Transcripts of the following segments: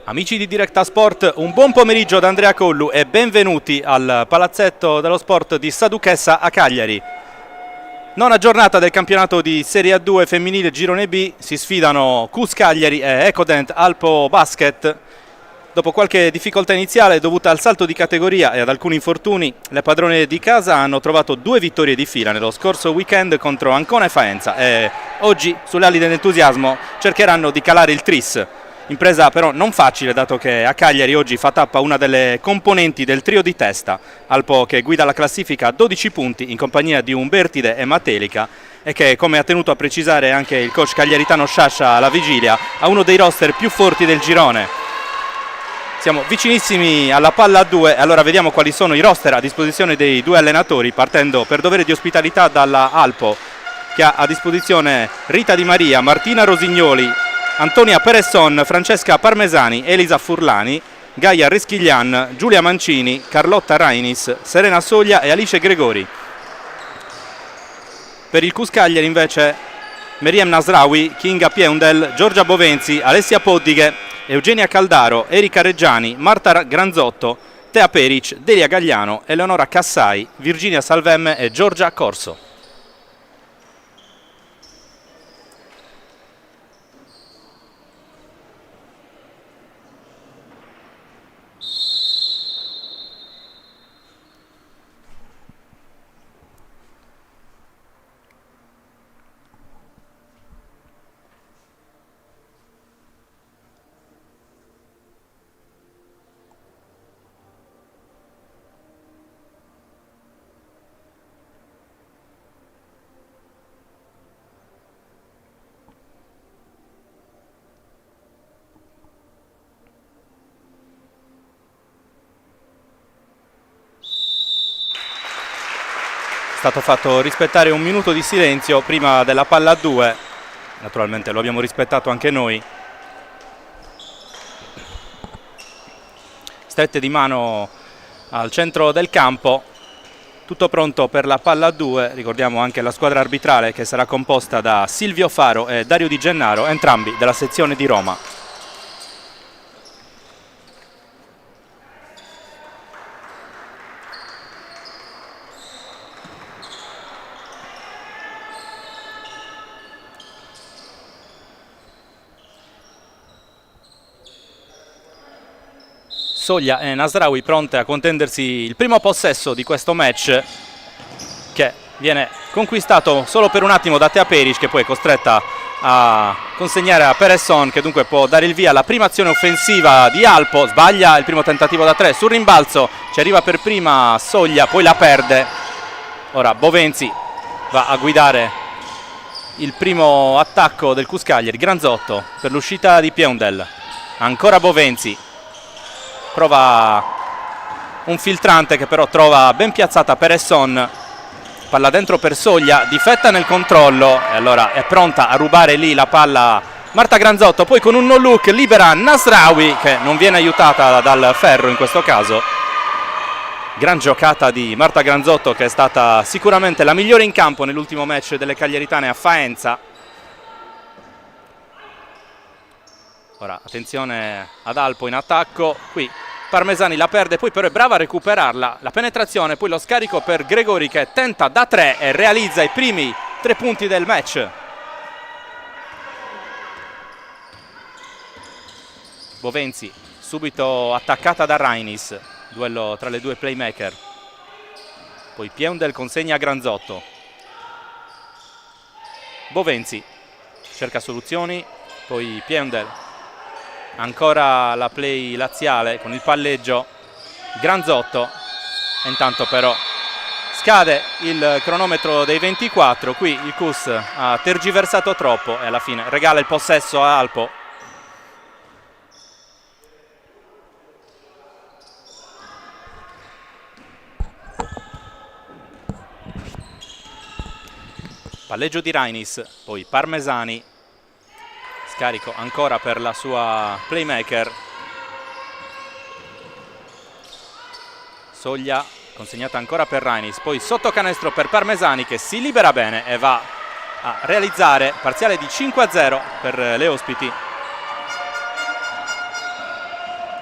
Amici di Directa Sport, un buon pomeriggio da Andrea Collu e benvenuti al palazzetto dello sport di Saduchessa a Cagliari. Nona giornata del campionato di Serie A2 femminile Girone B, si sfidano Cus Cagliari e Ecodent Alpo Basket. Dopo qualche difficoltà iniziale dovuta al salto di categoria e ad alcuni infortuni, le padrone di casa hanno trovato 2 vittorie di fila nello scorso weekend contro Ancona e Faenza e oggi, sulle ali dell'entusiasmo, cercheranno di calare il tris. Impresa però non facile, dato che a Cagliari oggi fa tappa una delle componenti del trio di testa, Alpo che guida la classifica a 12 punti in compagnia di Umbertide e Matelica e che, come ha tenuto a precisare anche il coach cagliaritano Sciascia alla vigilia, ha uno dei roster più forti del girone. Siamo vicinissimi alla palla a 2, allora vediamo quali sono i roster a disposizione dei due allenatori, partendo per dovere di ospitalità dalla Alpo, che ha a disposizione Rita Di Maria, Martina Rosignoli, Antonia Peresson, Francesca Parmesani, Elisa Furlani, Gaia Reschiglian, Giulia Mancini, Carlotta Rainis, Serena Soglia e Alice Gregori. Per il Cus Cagliari invece Meriem Nasraoui, Kinga Piendel, Giorgia Bovenzi, Alessia Poddighe, Eugenia Caldaro, Erika Reggiani, Marta Granzotto, Tea Peric, Delia Gagliano, Eleonora Cassai, Virginia Salvemme e Giorgia Corso. È stato fatto rispettare un minuto di silenzio prima della palla a 2, naturalmente lo abbiamo rispettato anche noi. Strette di mano al centro del campo, tutto pronto per la palla a 2. Ricordiamo anche la squadra arbitrale, che sarà composta da Silvio Faro e Dario Di Gennaro, entrambi della sezione di Roma. Soglia e Nasraoui pronte a contendersi il primo possesso di questo match, che viene conquistato solo per un attimo da Tea Peric, che poi è costretta a consegnare a Peresson, che dunque può dare il via alla prima azione offensiva di Alpo. Sbaglia il primo tentativo da 3 sul rimbalzo, ci arriva per prima Soglia, poi la perde. Ora Bovenzi va a guidare il primo attacco del Cus Cagliari. Granzotto per l'uscita di Piendel, ancora Bovenzi, prova un filtrante che però trova ben piazzata Peresson, palla dentro per Soglia, difetta nel controllo e allora è pronta a rubare lì la palla Marta Granzotto, poi con un no look libera Nasraoui, che non viene aiutata dal ferro in questo caso. Gran giocata di Marta Granzotto, che è stata sicuramente la migliore in campo nell'ultimo match delle cagliaritane a Faenza. Ora attenzione ad Alpo in attacco, qui Parmesani la perde, poi però è brava a recuperarla, la penetrazione, poi lo scarico per Gregori, che tenta da 3 e realizza i primi 3 punti del match. Bovenzi subito attaccata da Rainis, duello tra le due playmaker, poi Piendel consegna a Granzotto, Bovenzi cerca soluzioni, poi Piendel, ancora la play laziale con il palleggio, Granzotto, e intanto però scade il cronometro dei 24, qui il Cus ha tergiversato troppo e alla fine regala il possesso a Alpo. Palleggio di Rainis, poi Parmesani, scarico ancora per la sua playmaker, Soglia consegnata ancora per Rainis, poi sotto canestro per Parmesani, che si libera bene e va a realizzare parziale di 5-0 per le ospiti.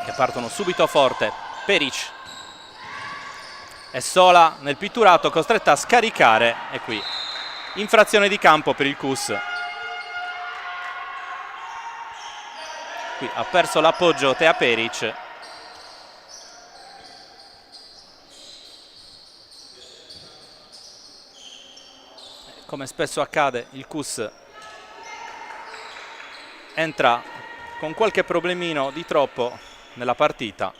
che partono subito forte. Peric è sola nel pitturato, costretta a scaricare, e qui infrazione di campo per il Cus. Qui ha perso l'appoggio Tea Peric. Come spesso accade, il Cus entra con qualche problemino di troppo nella partita.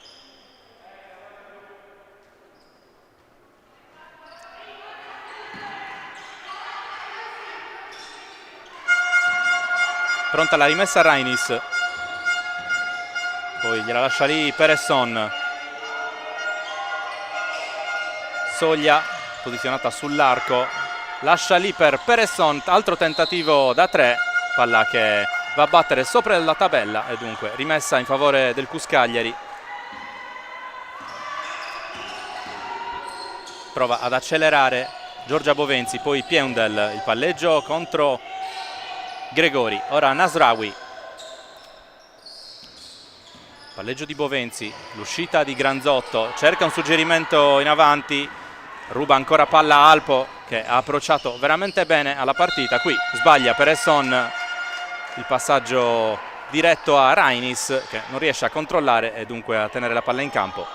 Pronta la rimessa Rainis, poi gliela lascia lì Peresson. Soglia posizionata sull'arco, lascia lì per Peresson, altro tentativo da 3, palla che va a battere sopra la tabella e dunque rimessa in favore del Cus Cagliari. Prova ad accelerare Giorgia Bovenzi, poi Piendel, il palleggio contro Gregori, ora Nasraoui. Palleggio di Bovenzi, l'uscita di Granzotto, cerca un suggerimento in avanti, ruba ancora palla a Alpo che ha approcciato veramente bene alla partita. Qui sbaglia Peresson, il passaggio diretto a Rainis che non riesce a controllare e dunque a tenere la palla in campo.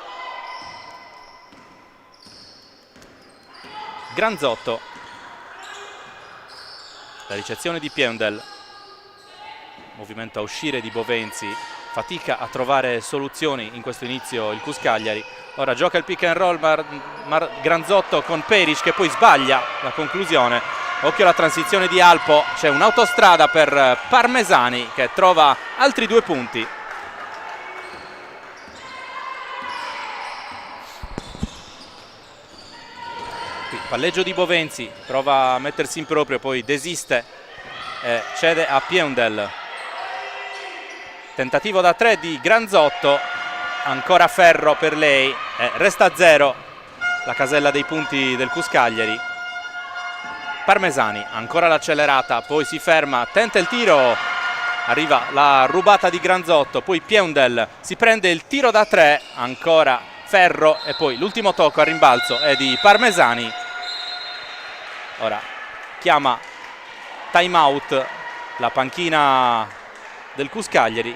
Granzotto, la ricezione di Piendel, movimento a uscire di Bovenzi, fatica a trovare soluzioni in questo inizio il Cus Cagliari. Ora gioca il pick and roll Granzotto con Peric che poi sbaglia la conclusione. Occhio alla transizione di Alpo, c'è un'autostrada per Parmesani che trova altri 2 punti. Qui palleggio di Bovenzi, prova a mettersi in proprio, poi desiste e cede a Piendel. Tentativo da 3 di Granzotto, ancora ferro per lei, resta a 0 la casella dei punti del Cus Cagliari. Parmesani, ancora l'accelerata, poi si ferma, tenta il tiro, arriva la rubata di Granzotto, poi Piendel si prende il tiro da 3, ancora ferro e poi l'ultimo tocco a rimbalzo è di Parmesani. Ora chiama time out la panchina del Cus Cagliari.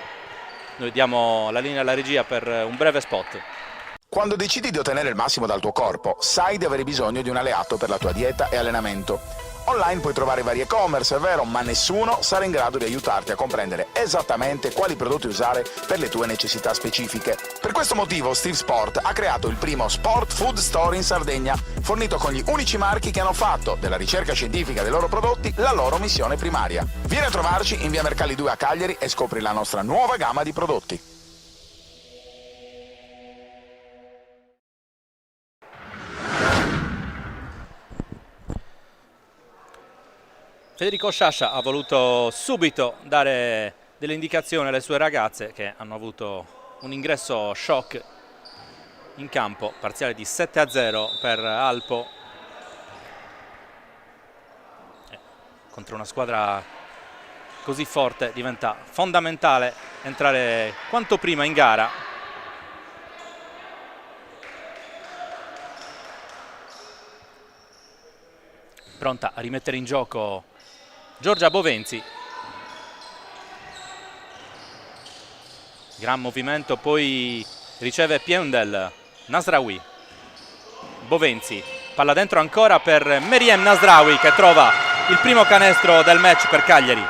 Noi diamo la linea alla regia per un breve spot. Quando decidi di ottenere il massimo dal tuo corpo, sai di avere bisogno di un alleato per la tua dieta e allenamento. Online puoi trovare vari e-commerce, è vero, ma nessuno sarà in grado di aiutarti a comprendere esattamente quali prodotti usare per le tue necessità specifiche. Per questo motivo Steve Sport ha creato il primo Sport Food Store in Sardegna, fornito con gli unici marchi che hanno fatto della ricerca scientifica dei loro prodotti la loro missione primaria. Vieni a trovarci in via Mercalli 2 a Cagliari e scopri la nostra nuova gamma di prodotti. Federico Sciascia ha voluto subito dare delle indicazioni alle sue ragazze che hanno avuto un ingresso shock in campo, parziale di 7-0 per Alpo. Contro una squadra così forte diventa fondamentale entrare quanto prima in gara. Pronta a rimettere in gioco Giorgia Bovenzi, gran movimento, poi riceve Piendel, Nasraoui, Bovenzi, palla dentro ancora per Meriem Nasraoui che trova il primo canestro del match per Cagliari.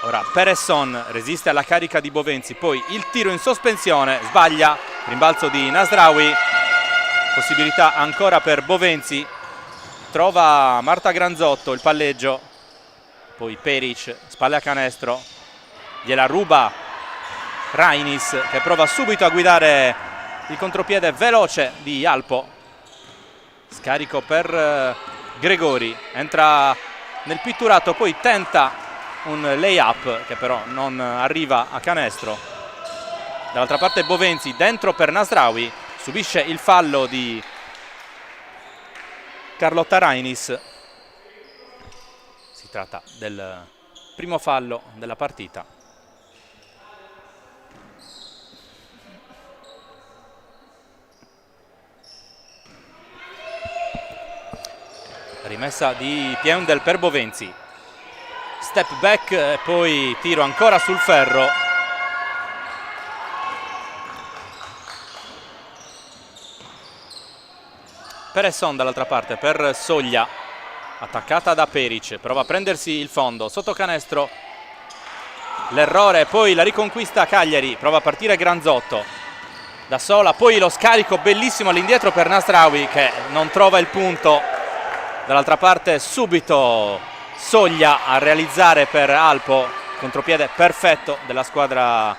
Ora Peresson resiste alla carica di Bovenzi, poi il tiro in sospensione, sbaglia, rimbalzo di Nasraoui, possibilità ancora per Bovenzi. Trova Marta Granzotto il palleggio, poi Peric, spalle a canestro, gliela ruba Rainis che prova subito a guidare il contropiede veloce di Alpo. Scarico per Gregori, entra nel pitturato, poi tenta un lay-up che però non arriva a canestro. Dall'altra parte Bovenzi, dentro per Nasraoui, subisce il fallo di Carlotta Rainis. Si tratta del primo fallo della partita. Rimessa di Piendel per Bovenzi. Step back e poi tiro ancora sul ferro. Peresson dall'altra parte per Soglia, attaccata da Peric, prova a prendersi il fondo, sotto canestro l'errore, poi la riconquista Cagliari, prova a partire Granzotto da sola, poi lo scarico bellissimo all'indietro per Nasraoui che non trova il punto. Dall'altra parte subito Soglia a realizzare per Alpo, contropiede perfetto della squadra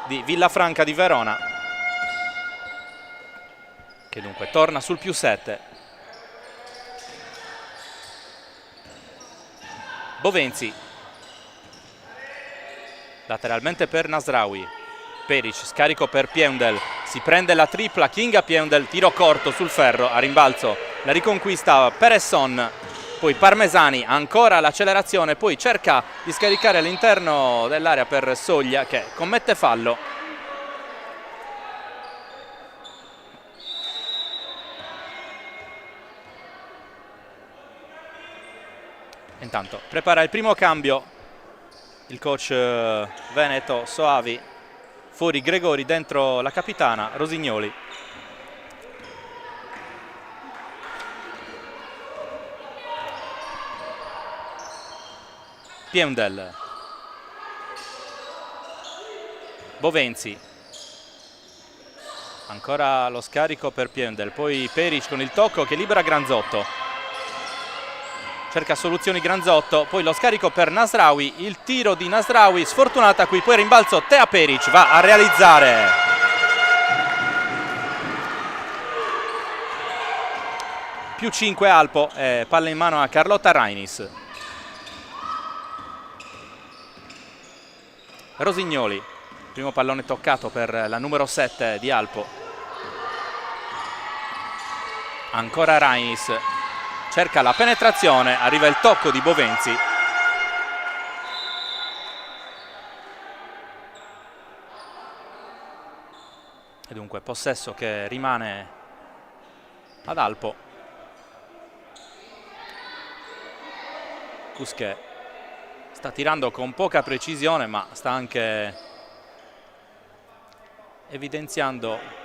di Villafranca di Verona, che dunque torna sul +7. Bovenzi lateralmente per Nasraoui. Peric, scarico per Piendel, si prende la tripla, Kinga Piendel, tiro corto sul ferro, a rimbalzo la riconquista Peresson, poi Parmesani, ancora l'accelerazione, poi cerca di scaricare all'interno dell'area per Soglia che commette fallo. Intanto prepara il primo cambio il coach veneto Soavi. Fuori Gregori, dentro la capitana Rosignoli. Piendel. Bovenzi. Ancora lo scarico per Piendel, poi Peric con il tocco che libera Granzotto. Cerca soluzioni Granzotto, poi lo scarico per Nasraoui, il tiro di Nasraoui, sfortunata qui, poi rimbalzo Tea Peric, va a realizzare. +5 Alpo, palla in mano a Carlotta Rainis. Rosignoli, primo pallone toccato per la numero 7 di Alpo. Ancora Rainis. Cerca la penetrazione, arriva il tocco di Bovenzi. E dunque possesso che rimane ad Alpo. Cusquet sta tirando con poca precisione, ma sta anche evidenziando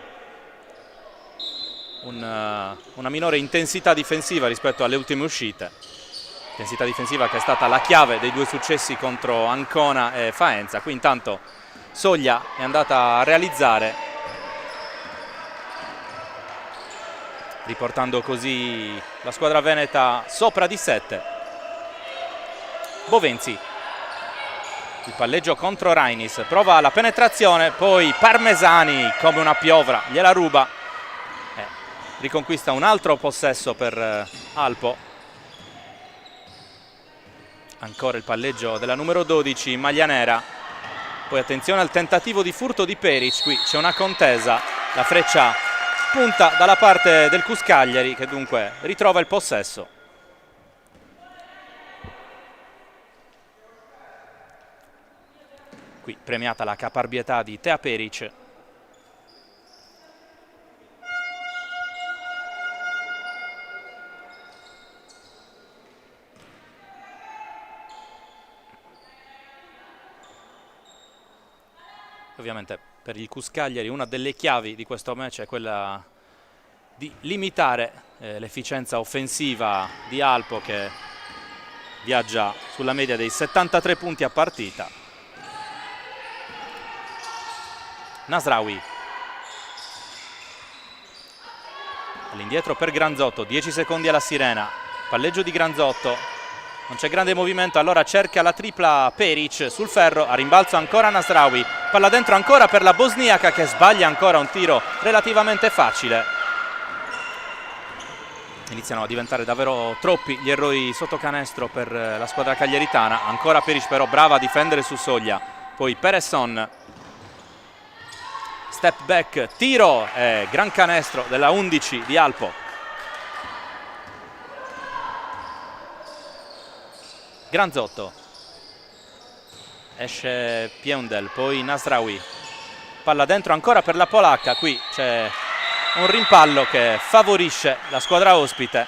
una minore intensità difensiva rispetto alle ultime uscite, intensità difensiva che è stata la chiave dei due successi contro Ancona e Faenza. Qui intanto Soglia è andata a realizzare, riportando così la squadra veneta sopra di 7. Bovenzi, il palleggio contro Rainis, prova la penetrazione, poi Parmesani come una piovra gliela ruba. Riconquista un altro possesso per Alpo. Ancora il palleggio della numero 12 in maglia nera. Poi attenzione al tentativo di furto di Peric, qui c'è una contesa, la freccia punta dalla parte del Cuscagliari che dunque ritrova il possesso. Qui premiata la caparbietà di Tea Peric. Ovviamente per il Cuscagliari una delle chiavi di questo match è quella di limitare l'efficienza offensiva di Alpo, che viaggia sulla media dei 73 punti a partita. Nasraoui all'indietro per Granzotto, 10 secondi alla sirena, palleggio di Granzotto. Non c'è grande movimento, allora cerca la tripla Peric sul ferro, a rimbalzo ancora Nasraoui, palla dentro ancora per la bosniaca che sbaglia ancora un tiro relativamente facile. Iniziano a diventare davvero troppi gli errori sotto canestro per la squadra cagliaritana. Ancora Peric però brava a difendere su Soglia, poi Peresson, step back, tiro, gran canestro della 11 di Alpo. Granzotto, esce Piendel, poi Nasraoui, palla dentro ancora per la polacca, qui c'è un rimpallo che favorisce la squadra ospite.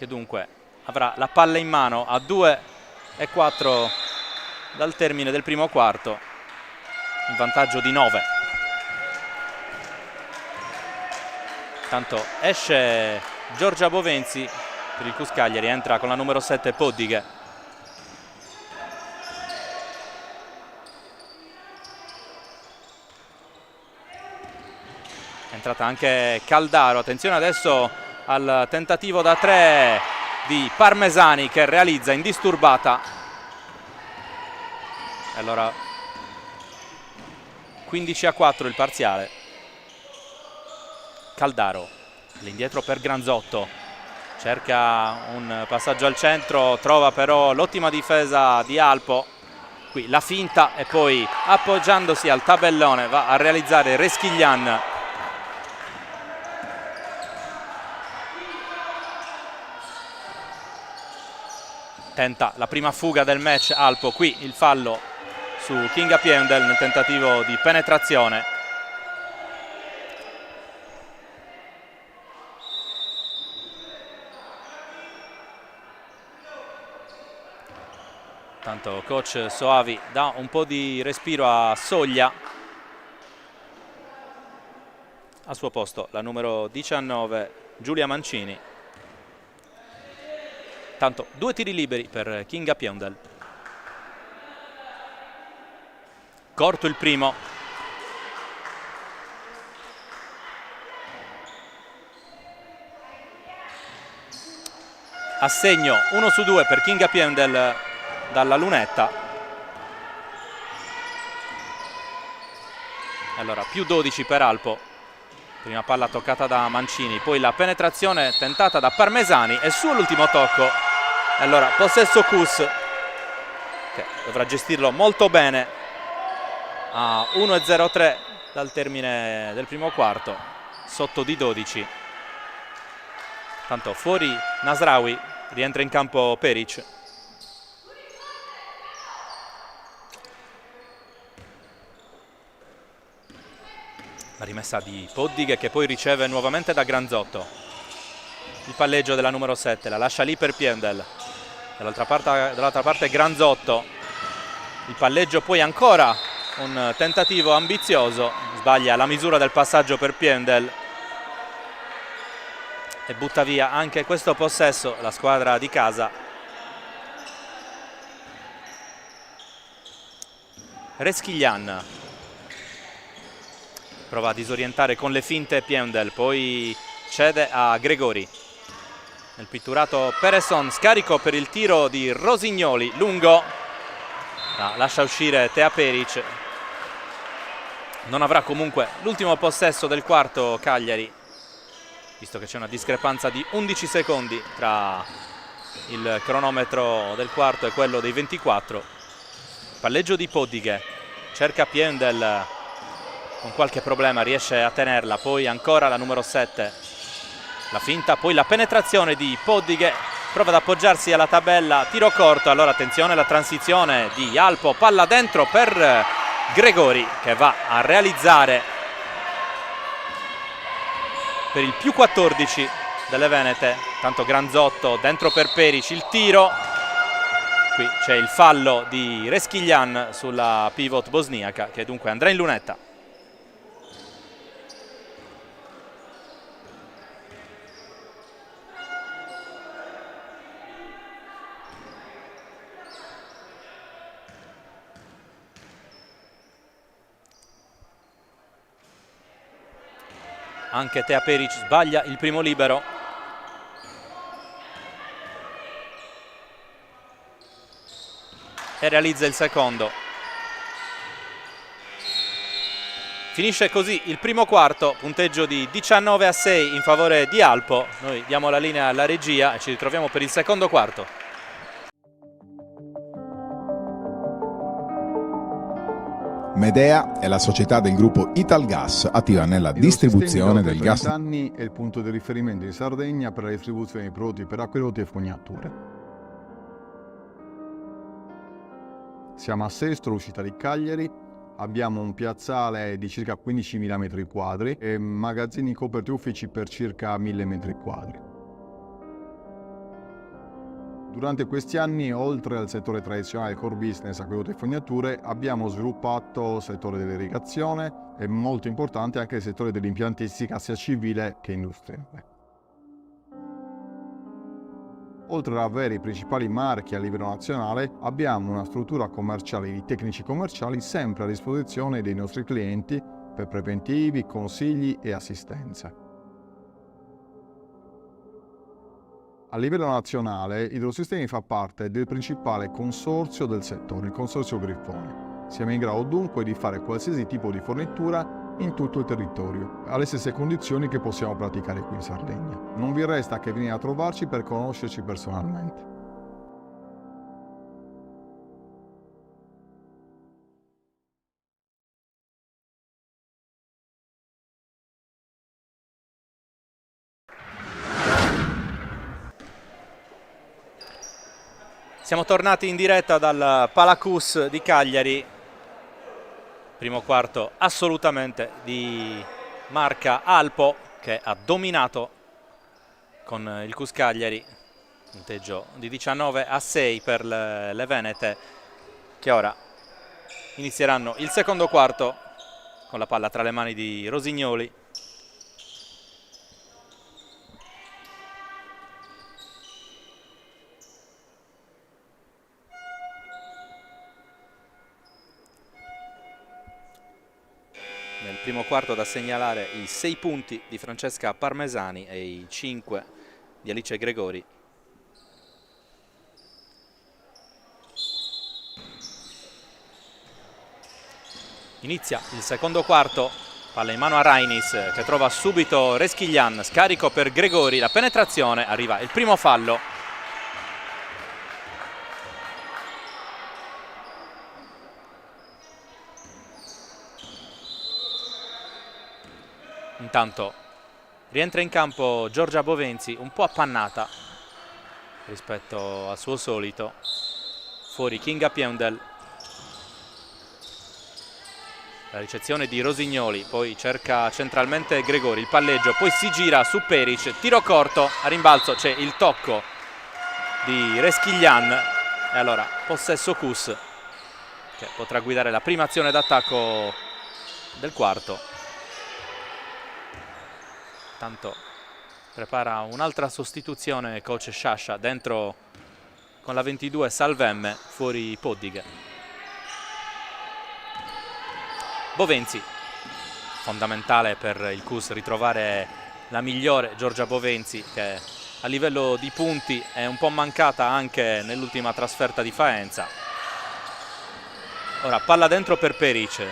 che dunque avrà la palla in mano a 2:04 dal termine del primo quarto, in vantaggio di 9. Intanto esce Giorgia Bovenzi per il CUS Cagliari, entra con la numero 7 Poddighe. È entrata anche Caldaro, attenzione adesso al tentativo da 3 di Parmesani che realizza indisturbata. Allora 15:4 il parziale. Caldaro all'indietro per Granzotto, cerca un passaggio al centro, trova però l'ottima difesa di Alpo. Qui la finta e poi appoggiandosi al tabellone va a realizzare Reschiglian. Tenta la prima fuga del match Alpo, qui il fallo su Kinga Piendel nel tentativo di penetrazione. Tanto coach Soavi dà un po' di respiro a Soglia. Al suo posto la numero 19 Giulia Mancini. Tanto 2 tiri liberi per Kinga Piendel. Corto il primo. Assegno 1-2 per Kinga Piendel dalla lunetta. Allora più 12 per Alpo. Prima palla toccata da Mancini, poi la penetrazione tentata da Parmesani e su l'ultimo tocco. Allora possesso CUS che dovrà gestirlo molto bene a 1:03 dal termine del primo quarto, sotto di 12. Tanto fuori Nasraoui, rientra in campo Peric. La rimessa di Poddighe che poi riceve nuovamente da Granzotto. Il palleggio della numero 7, la lascia lì per Piendel. Dall'altra parte Granzotto. Il palleggio poi ancora un tentativo ambizioso. Sbaglia la misura del passaggio per Piendel. E butta via anche questo possesso la squadra di casa. Reschiglian prova a disorientare con le finte Piendel, poi cede a Gregori. Nel pitturato Pereson, scarico per il tiro di Rosignoli, lungo. Lascia uscire Tea Peric. Non avrà comunque l'ultimo possesso del quarto Cagliari, visto che c'è una discrepanza di 11 secondi tra il cronometro del quarto e quello dei 24. Palleggio di Poddighe, cerca Piendel con qualche problema, riesce a tenerla, poi ancora la numero 7, la finta, poi la penetrazione di Poddighe, prova ad appoggiarsi alla tabella, tiro corto, allora attenzione alla transizione di Alpo, palla dentro per Gregori che va a realizzare per il più 14 delle Venete. Tanto Granzotto dentro per Peric, il tiro, qui c'è il fallo di Reschiglian sulla pivot bosniaca che dunque andrà in lunetta. Anche Tea Peric sbaglia il primo libero. E realizza il secondo. Finisce così il primo quarto, punteggio di 19-6 in favore di Alpo. Noi diamo la linea alla regia e ci ritroviamo per il secondo quarto. Medea è la società del gruppo Italgas attiva nella distribuzione del gas. 30 anni è il punto di riferimento in Sardegna per la distribuzione di prodotti per acquedotti e fognature. Siamo a Sestro, uscita di Cagliari, abbiamo un piazzale di circa 15.000 metri quadri e magazzini coperti uffici per circa 1.000 metri quadri. Durante questi anni, oltre al settore tradizionale core business, acquedotto e fognature, abbiamo sviluppato il settore dell'irrigazione e molto importante anche il settore dell'impiantistica sia civile che industriale. Oltre ad avere i principali marchi a livello nazionale, abbiamo una struttura commerciale di tecnici commerciali sempre a disposizione dei nostri clienti per preventivi, consigli e assistenza. A livello nazionale, Idrosistemi fa parte del principale consorzio del settore, il Consorzio Griffoni. Siamo in grado dunque di fare qualsiasi tipo di fornitura in tutto il territorio, alle stesse condizioni che possiamo praticare qui in Sardegna. Non vi resta che venire a trovarci per conoscerci personalmente. Siamo tornati in diretta dal Palacus di Cagliari, primo quarto assolutamente di marca Alpo che ha dominato con il Cus Cagliari, punteggio di 19-6 per le Venete, che ora inizieranno il secondo quarto con la palla tra le mani di Rosignoli. Nel primo quarto da segnalare i 6 punti di Francesca Parmesani e i 5 di Alice Gregori. Inizia il secondo quarto, palla in mano a Rainis che trova subito Reschiglian, scarico per Gregori, la penetrazione, arriva il primo fallo. Intanto rientra in campo Giorgia Bovenzi, un po' appannata rispetto al suo solito. Fuori Kinga Piendel. La ricezione di Rosignoli, poi cerca centralmente Gregori, il palleggio, poi si gira su Peric, tiro corto, a rimbalzo c'è il tocco di Reschiglian e allora possesso Cus che potrà guidare la prima azione d'attacco del quarto. Tanto prepara un'altra sostituzione coach Sciascia, dentro con la 22 Salvemme, fuori Poddighe. Bovenzi, fondamentale per il Cus ritrovare la migliore Giorgia Bovenzi, che a livello di punti è un po' mancata anche nell'ultima trasferta di Faenza. Ora palla dentro per Peric,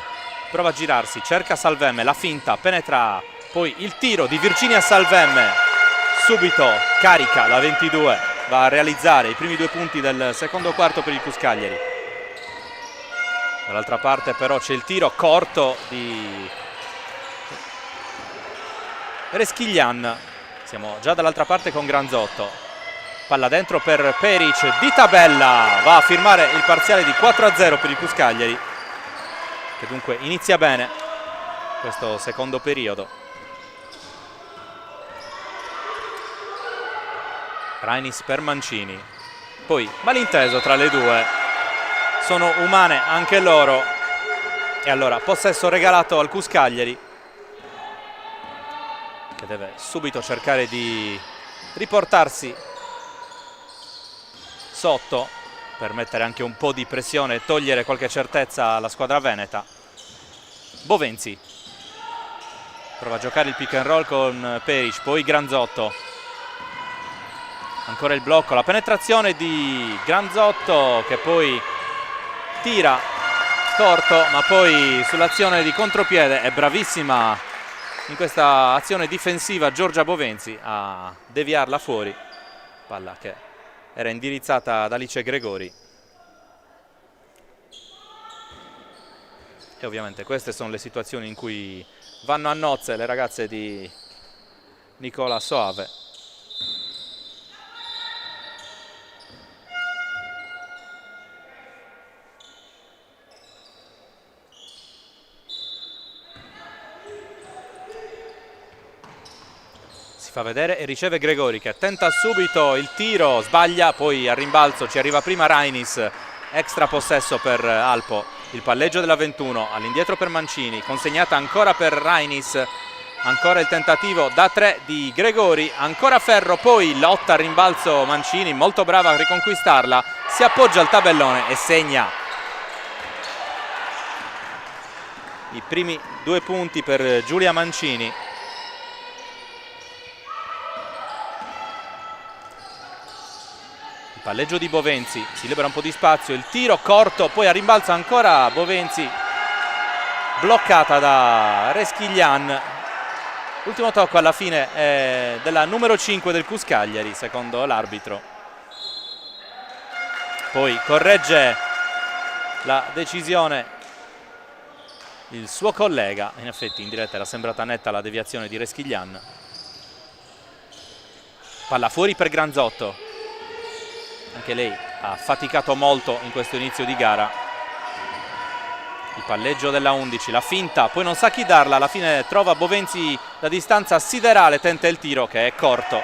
prova a girarsi, cerca Salvemme, la finta, penetra. Poi il tiro di Virginia Salvemme, subito carica la 22, va a realizzare i primi 2 punti del secondo quarto per il Cus Cagliari. Dall'altra parte però c'è il tiro corto di Reschiglian. Siamo già dall'altra parte con Granzotto. Palla dentro per Peric, di tabella, va a firmare il parziale di 4-0 per il Cus Cagliari, che dunque inizia bene questo secondo periodo. Rainis per Mancini, poi malinteso tra le due, sono umane anche loro e allora possesso regalato al Cus Cagliari, che deve subito cercare di riportarsi sotto per mettere anche un po' di pressione e togliere qualche certezza alla squadra veneta. Bovenzi prova a giocare il pick and roll con Peric, poi Granzotto. Ancora il blocco, la penetrazione di Granzotto che poi tira corto, ma poi sull'azione di contropiede è bravissima in questa azione difensiva Giorgia Bovenzi a deviarla fuori. Palla che era indirizzata ad Alice Gregori. E ovviamente queste sono le situazioni in cui vanno a nozze le ragazze di Nicola Soave. Si fa vedere e riceve Gregori, che tenta subito il tiro, sbaglia, poi al rimbalzo ci arriva prima Rainis, extra possesso per Alpo. Il palleggio della 21, all'indietro per Mancini, consegnata ancora per Rainis, ancora il tentativo da 3 di Gregori, ancora Ferro, poi lotta al rimbalzo Mancini, molto brava a riconquistarla, si appoggia al tabellone e segna. I primi 2 punti per Giulia Mancini. Il palleggio di Bovenzi, si libera un po' di spazio, il tiro corto, poi a rimbalzo ancora Bovenzi, bloccata da Reschiglian. Ultimo tocco alla fine della numero 5 del CUS Cagliari, secondo l'arbitro. Poi corregge la decisione il suo collega, in effetti in diretta era sembrata netta la deviazione di Reschiglian. Palla fuori per Granzotto, anche lei ha faticato molto in questo inizio di gara. Il palleggio della 11, la finta, poi non sa chi darla, alla fine trova Bovenzi da distanza siderale, tenta il tiro che è corto.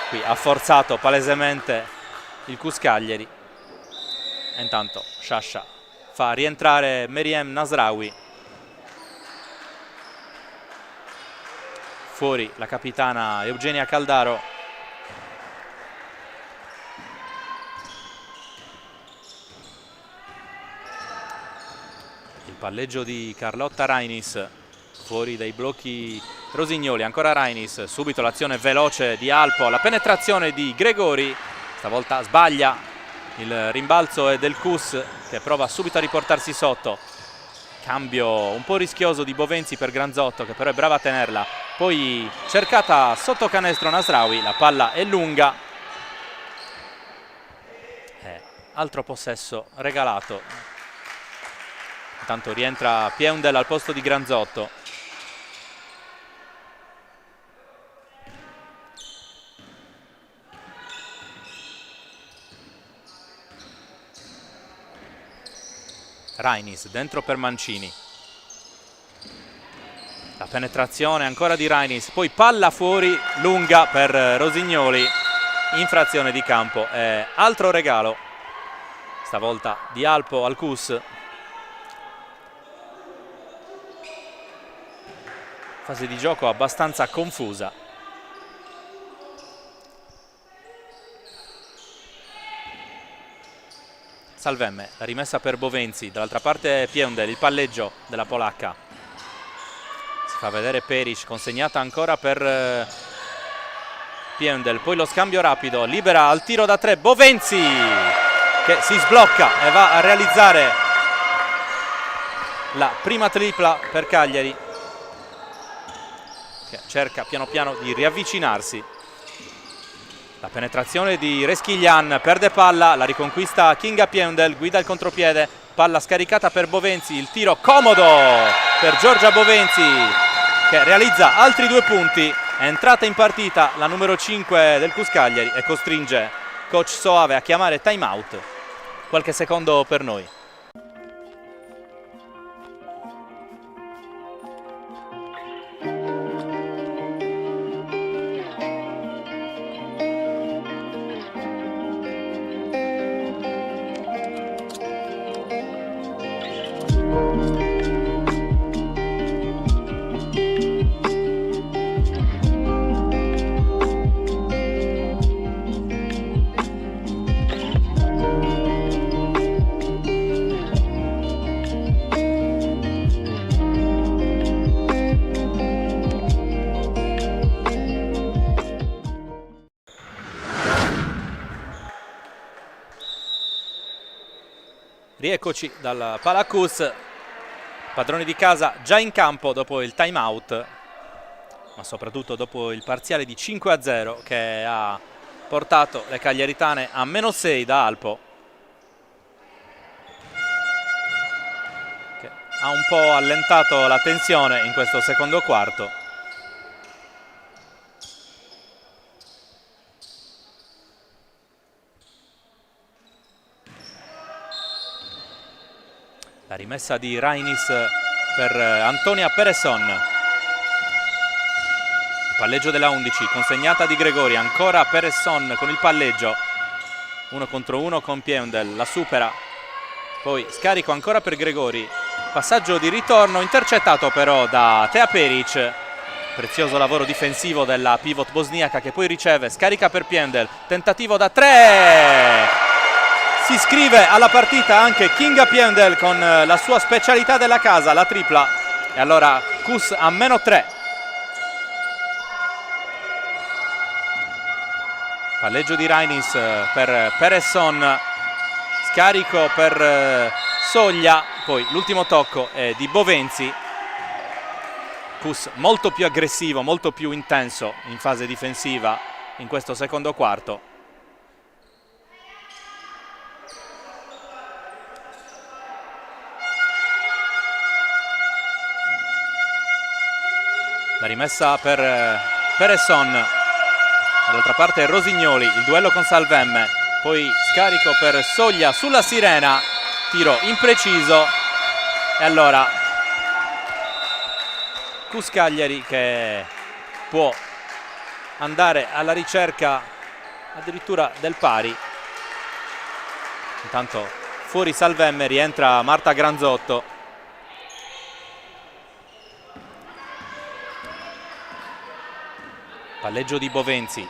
Qui ha forzato palesemente il CUS Cagliari. E intanto Sciascia fa rientrare Meriem Nasraoui. Fuori la capitana Eugenia Caldaro. Il palleggio di Carlotta Rainis, fuori dai blocchi Rosignoli, ancora Rainis, subito l'azione veloce di Alpo, la penetrazione di Gregori, stavolta sbaglia, il rimbalzo è del CUS che prova subito a riportarsi sotto. Cambio un po' rischioso di Bovenzi per Granzotto, che però è brava a tenerla, poi cercata sotto canestro Nasraoui, la palla è lunga, altro possesso regalato. Intanto rientra Pieundel al posto di Granzotto. Rainis dentro per Mancini. La penetrazione ancora di Rainis, poi palla fuori lunga per Rosignoli, infrazione di campo. Altro regalo, stavolta di Alpo al CUS. Fase di gioco abbastanza confusa. Salvemme, la rimessa per Bovenzi, dall'altra parte Pieundel, il palleggio della polacca. Si fa vedere Peric, consegnata ancora per Pieundel, poi lo scambio rapido, libera al tiro da 3 Bovenzi, che si sblocca e va a realizzare la prima tripla per Cagliari, che cerca piano piano di riavvicinarsi. La penetrazione di Reschiglian, perde palla, la riconquista Kinga Pieundel, guida il contropiede, palla scaricata per Bovenzi, il tiro comodo per Giorgia Bovenzi, che realizza altri 2 punti. È entrata in partita la numero 5 del CUS Cagliari e costringe coach Soave a chiamare time out. Qualche secondo per noi. Rieccoci dal Palacus, padroni di casa già in campo dopo il time out, ma soprattutto dopo il parziale di 5-0 che ha portato le cagliaritane a -6 da Alpo, che ha un po' allentato la tensione in questo secondo quarto. La rimessa di Rainis per Antonia Pereson. Il Palleggio della 11, consegnata di Gregori, ancora Peresson con il palleggio, 1 contro 1 con Piendel, la supera, poi scarico ancora per Gregori, passaggio di ritorno intercettato però da Tea Peric, prezioso lavoro difensivo della pivot bosniaca che poi riceve, scarica per Piendel, tentativo da 3, si iscrive alla partita anche Kinga Piendel con la sua specialità della casa, la tripla, e allora Kuss a -3. Palleggio di Reinis per Peresson, scarico per Soglia, poi l'ultimo tocco è di Bovenzi. Kuss molto più aggressivo, molto più intenso in fase difensiva in questo secondo quarto. La rimessa per Peresson. Dall'altra parte Rosignoli, il duello con Salvemme, poi scarico per Soglia sulla sirena, tiro impreciso e allora Kuss Cagliari che può andare alla ricerca addirittura del pari. Intanto fuori Salvemme, rientra Marta Granzotto. Palleggio di Bovenzi,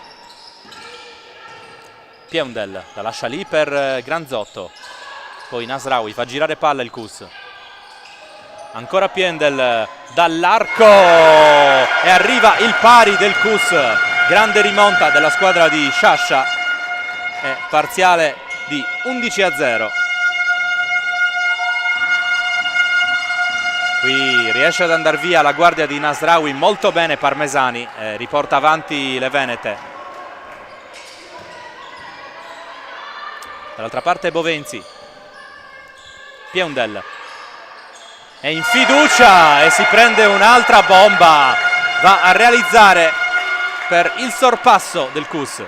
Piendel la lascia lì per Granzotto, poi Nasraoui fa girare palla il Kuss, ancora Piendel dall'arco e arriva il pari del Kuss, grande rimonta della squadra di Sciascia e parziale di 11-0. Qui riesce ad andare via la guardia di Nasraoui molto bene Parmesani, riporta avanti le venete. Dall'altra parte Bovenzi, Piendel è in fiducia e si prende un'altra bomba, va a realizzare per il sorpasso del Kuss.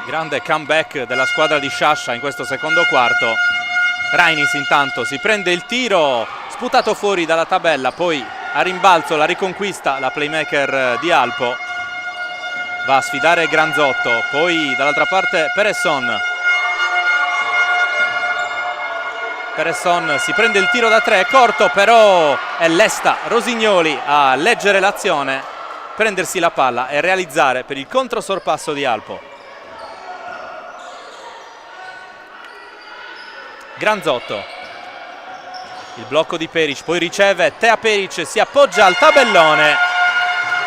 Grande comeback della squadra di Sciascia in questo secondo quarto. Reinis intanto si prende il tiro, sputato fuori dalla tabella, poi a rimbalzo la riconquista la playmaker di Alpo. Va a sfidare Granzotto, poi dall'altra parte Peresson. Peresson si prende il tiro da 3, corto però è lesta Rosignoli a leggere l'azione, prendersi la palla e realizzare per il controsorpasso di Alpo. Granzotto, il blocco di Peric, poi riceve Tea Peric, si appoggia al tabellone,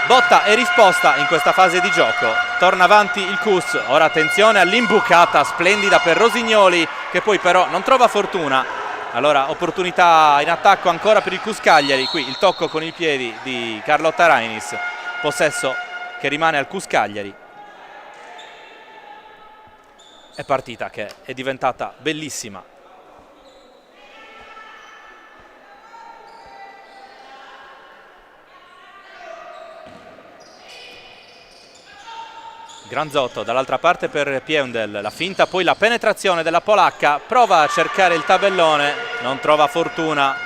botta e risposta in questa fase di gioco, torna avanti il Kuss, ora attenzione all'imbucata splendida per Rosignoli che poi però non trova fortuna, allora opportunità in attacco ancora per il Kuss Cagliari, qui il tocco con i piedi di Carlotta Reinis, possesso che rimane al Kuss Cagliari. È partita che è diventata bellissima. Granzotto dall'altra parte per Piendel, la finta, poi la penetrazione della polacca, prova a cercare il tabellone, non trova fortuna,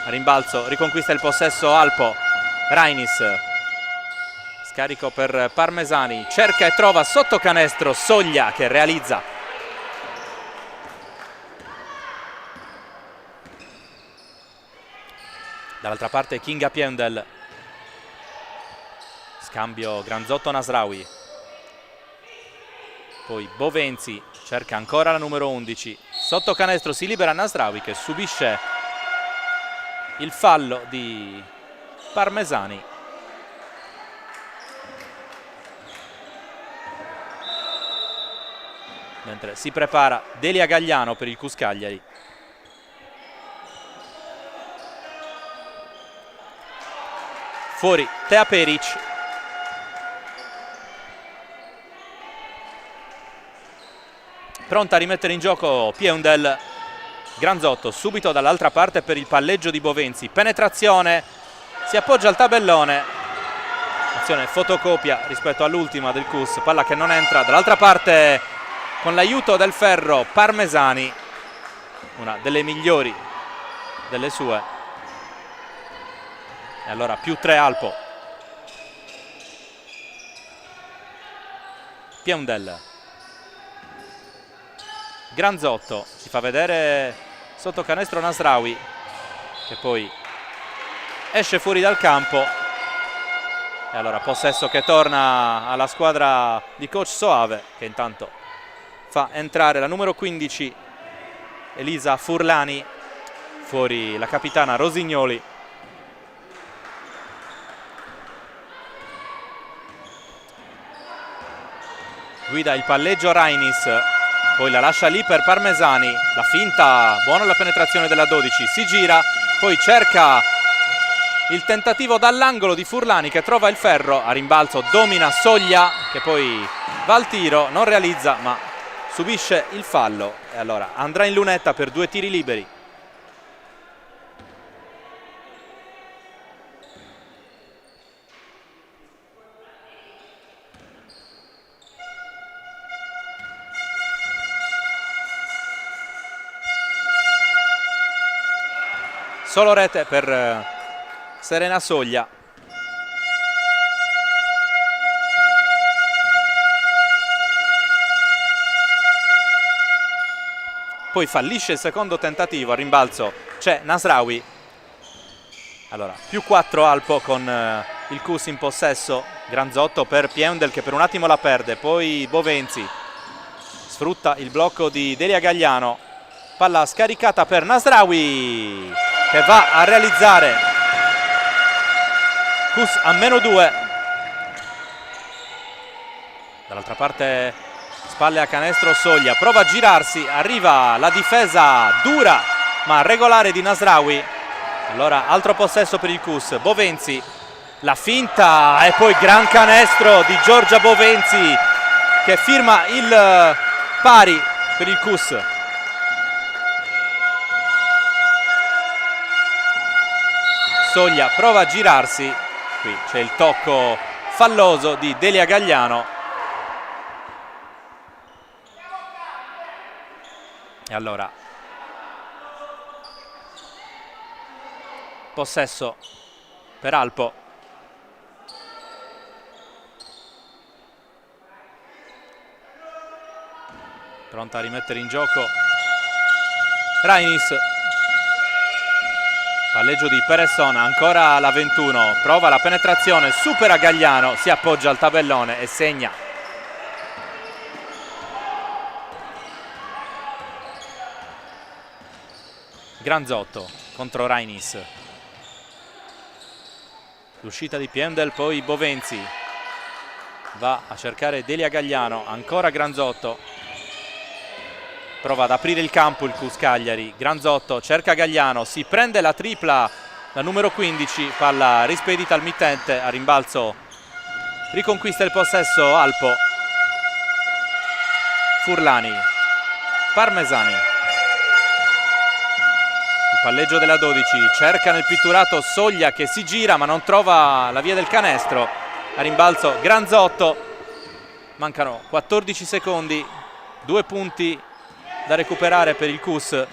a rimbalzo riconquista il possesso Alpo. Reinis, scarico per Parmesani, cerca e trova sotto canestro Soglia che realizza. Dall'altra parte Kinga Piendel, scambio Granzotto-Nasraoui. Poi Bovenzi cerca ancora la numero 11, sotto canestro si libera Nasraoui che subisce il fallo di Parmesani. Mentre si prepara Delia Gagliano per il Kuss Cagliari. Fuori Tea Peric. Pronta a rimettere in gioco Piendel. Granzotto subito dall'altra parte per il palleggio di Bovenzi, penetrazione, si appoggia al tabellone, azione fotocopia rispetto all'ultima del Kuss, palla che non entra, dall'altra parte con l'aiuto del ferro Parmesani, una delle migliori delle sue. E allora più 3 Alpo. Piondel. Granzotto, si fa vedere sotto canestro Nasraoui, che poi esce fuori dal campo. E allora possesso che torna alla squadra di coach Soave, che intanto fa entrare la numero 15 Elisa Furlani, fuori la capitana Rosignoli. Guida il palleggio Rainis, poi la lascia lì per Parmesani, la finta, buona la penetrazione della 12, si gira, poi cerca il tentativo dall'angolo di Furlani che trova il ferro, a rimbalzo domina Soglia che poi va al tiro, non realizza ma subisce il fallo e allora andrà in lunetta per 2 tiri liberi. Solo rete per Serena Soglia. Poi fallisce il secondo tentativo, a rimbalzo c'è Nasraoui. Allora, più 4 Alpo con il Cus in possesso. Granzotto per Piendel che per un attimo la perde, poi Bovenzi sfrutta il blocco di Delia Gagliano. Palla scaricata per Nasraoui che va a realizzare Cus a -2. Dall'altra parte spalle a canestro Soglia, prova a girarsi, arriva la difesa dura ma regolare di Nasraoui. Allora altro possesso per il Cus, Bovenzi, la finta e poi gran canestro di Giorgia Bovenzi che firma il pari per il Cus. Soglia prova a girarsi, qui c'è il tocco falloso di Delia Gagliano. E allora possesso per Alpo. Pronta a rimettere in gioco Rainis. Palleggio di Peresson, ancora la 21, prova la penetrazione, supera Gagliano, si appoggia al tabellone e segna. Granzotto contro Rainis. L'uscita di Piendel, poi Bovenzi. Va a cercare Delia Gagliano, ancora Granzotto. Prova ad aprire il campo il Cus Cagliari. Granzotto cerca Gagliano, si prende la tripla, la numero 15, palla rispedita al mittente, a rimbalzo riconquista il possesso Alpo. Furlani, Parmesani. Il palleggio della 12, cerca nel pitturato Soglia che si gira ma non trova la via del canestro. A rimbalzo Granzotto, mancano 14 secondi, 2 punti da recuperare per il Cus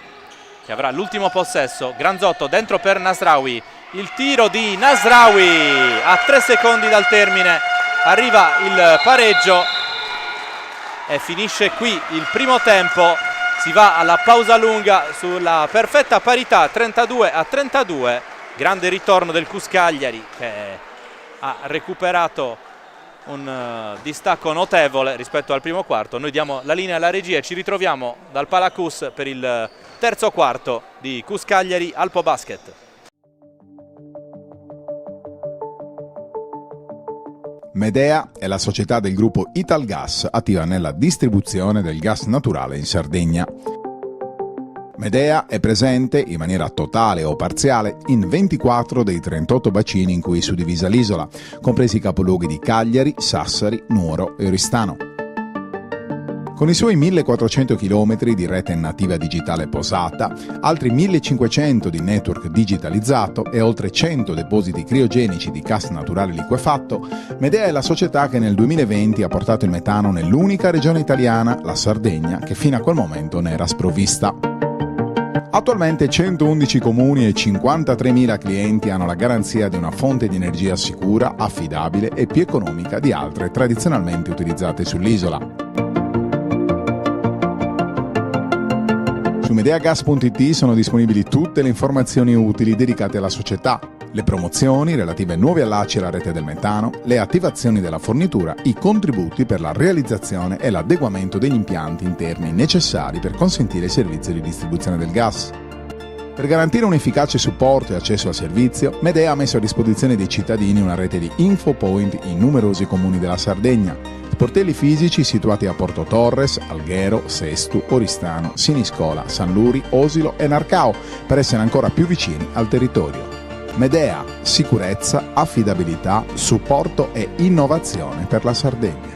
che avrà l'ultimo possesso. Granzotto dentro per Nasraoui, il tiro di Nasraoui a 3 secondi dal termine, arriva il pareggio e finisce qui il primo tempo. Si va alla pausa lunga sulla perfetta parità 32-32. Grande ritorno del Cus Cagliari che ha recuperato un distacco notevole rispetto al primo quarto. Noi diamo la linea alla regia e ci ritroviamo dal Palacus per il terzo quarto di Cus Cagliari Alpo Basket. Medea è la società del gruppo Italgas attiva nella distribuzione del gas naturale in Sardegna. Medea è presente in maniera totale o parziale in 24 dei 38 bacini in cui è suddivisa l'isola, compresi i capoluoghi di Cagliari, Sassari, Nuoro e Oristano. Con i suoi 1400 km di rete nativa digitale posata, altri 1500 di network digitalizzato e oltre 100 depositi criogenici di gas naturale liquefatto, Medea è la società che nel 2020 ha portato il metano nell'unica regione italiana, la Sardegna, che fino a quel momento ne era sprovvista. Attualmente 111 comuni e 53.000 clienti hanno la garanzia di una fonte di energia sicura, affidabile e più economica di altre tradizionalmente utilizzate sull'isola. Su medeagas.it sono disponibili tutte le informazioni utili dedicate alla società, le promozioni relative ai nuovi allacci alla rete del metano, le attivazioni della fornitura, i contributi per la realizzazione e l'adeguamento degli impianti interni necessari per consentire il servizio di distribuzione del gas. Per garantire un efficace supporto e accesso al servizio, Medea ha messo a disposizione dei cittadini una rete di infopoint in numerosi comuni della Sardegna, sportelli fisici situati a Porto Torres, Alghero, Sestu, Oristano, Siniscola, San Luri, Osilo e Narcao, per essere ancora più vicini al territorio. Medea, sicurezza, affidabilità, supporto e innovazione per la Sardegna.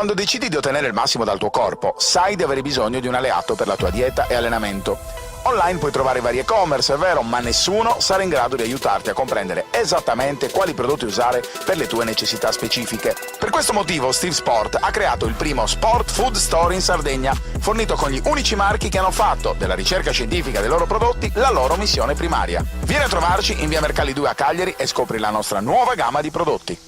Quando decidi di ottenere il massimo dal tuo corpo, sai di avere bisogno di un alleato per la tua dieta e allenamento. Online puoi trovare vari e-commerce, è vero, ma nessuno sarà in grado di aiutarti a comprendere esattamente quali prodotti usare per le tue necessità specifiche. Per questo motivo Steve Sport ha creato il primo Sport Food Store in Sardegna, fornito con gli unici marchi che hanno fatto della ricerca scientifica dei loro prodotti la loro missione primaria. Vieni a trovarci in via Mercalli 2 a Cagliari e scopri la nostra nuova gamma di prodotti.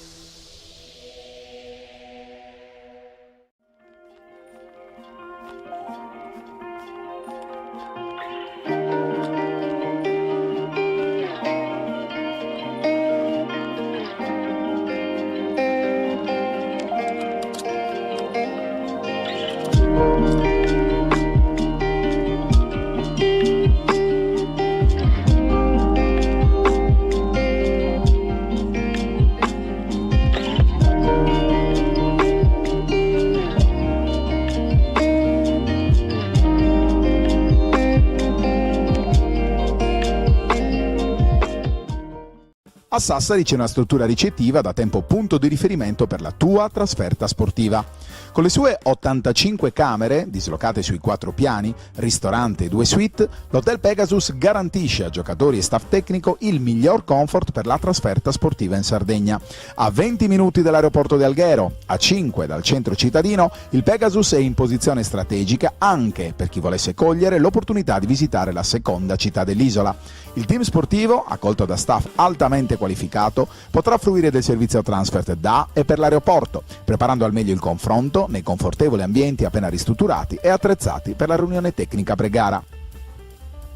A Sassari c'è una struttura ricettiva da tempo punto di riferimento per la tua trasferta sportiva. Con le sue 85 camere, dislocate sui 4 piani, ristorante e 2 suite, l'Hotel Pegasus garantisce a giocatori e staff tecnico il miglior comfort per la trasferta sportiva in Sardegna. A 20 minuti dall'aeroporto di Alghero, a 5 dal centro cittadino, il Pegasus è in posizione strategica anche per chi volesse cogliere l'opportunità di visitare la seconda città dell'isola. Il team sportivo, accolto da staff altamente qualificato, potrà fruire del servizio transfer da e per l'aeroporto, preparando al meglio il confronto nei confortevoli ambienti appena ristrutturati e attrezzati per la riunione tecnica pre-gara.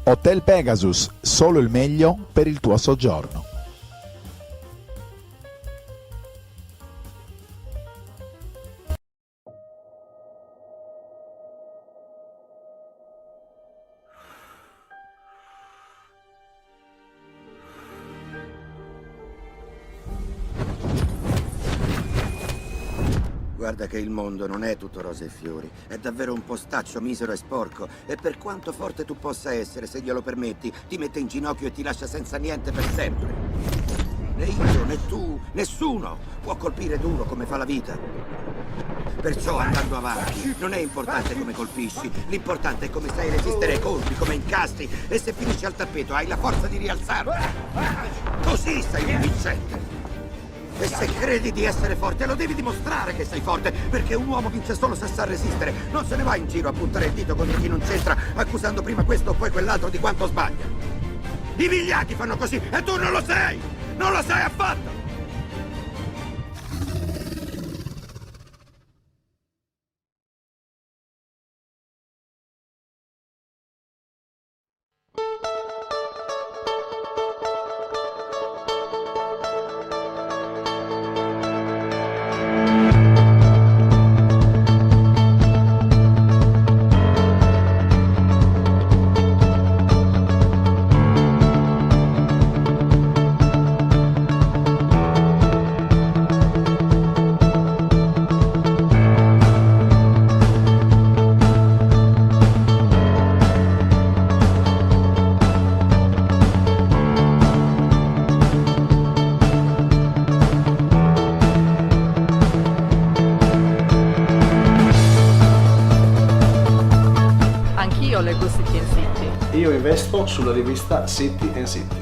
Hotel Pegasus, solo il meglio per il tuo soggiorno. Guarda che il mondo non è tutto rose e fiori, è davvero un postaccio misero e sporco, e per quanto forte tu possa essere, se glielo permetti, ti mette in ginocchio e ti lascia senza niente per sempre. Né io, né tu, nessuno può colpire duro come fa la vita. Perciò andando avanti non è importante come colpisci, l'importante è come sai resistere ai colpi, come incastri e se finisci al tappeto hai la forza di rialzarti. Così sei un vincente. E se credi di essere forte lo devi dimostrare che sei forte, perché un uomo vince solo se sa resistere. Non se ne va in giro a puntare il dito contro chi non c'entra, accusando prima questo o poi quell'altro di quanto sbaglia. I vigliacchi fanno così e tu non lo sei! Non lo sei affatto! leggo City and City. Io investo sulla rivista City and City.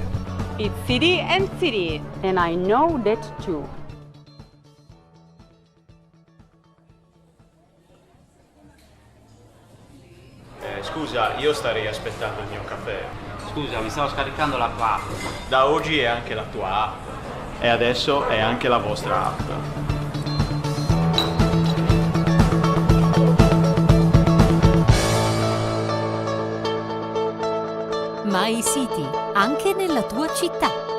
It's City and City. And I know that too. Scusa, io starei aspettando il mio caffè. Scusa, mi stavo scaricando l'app app. Da oggi è anche la tua app. E adesso è anche la vostra app. My City, anche nella tua città.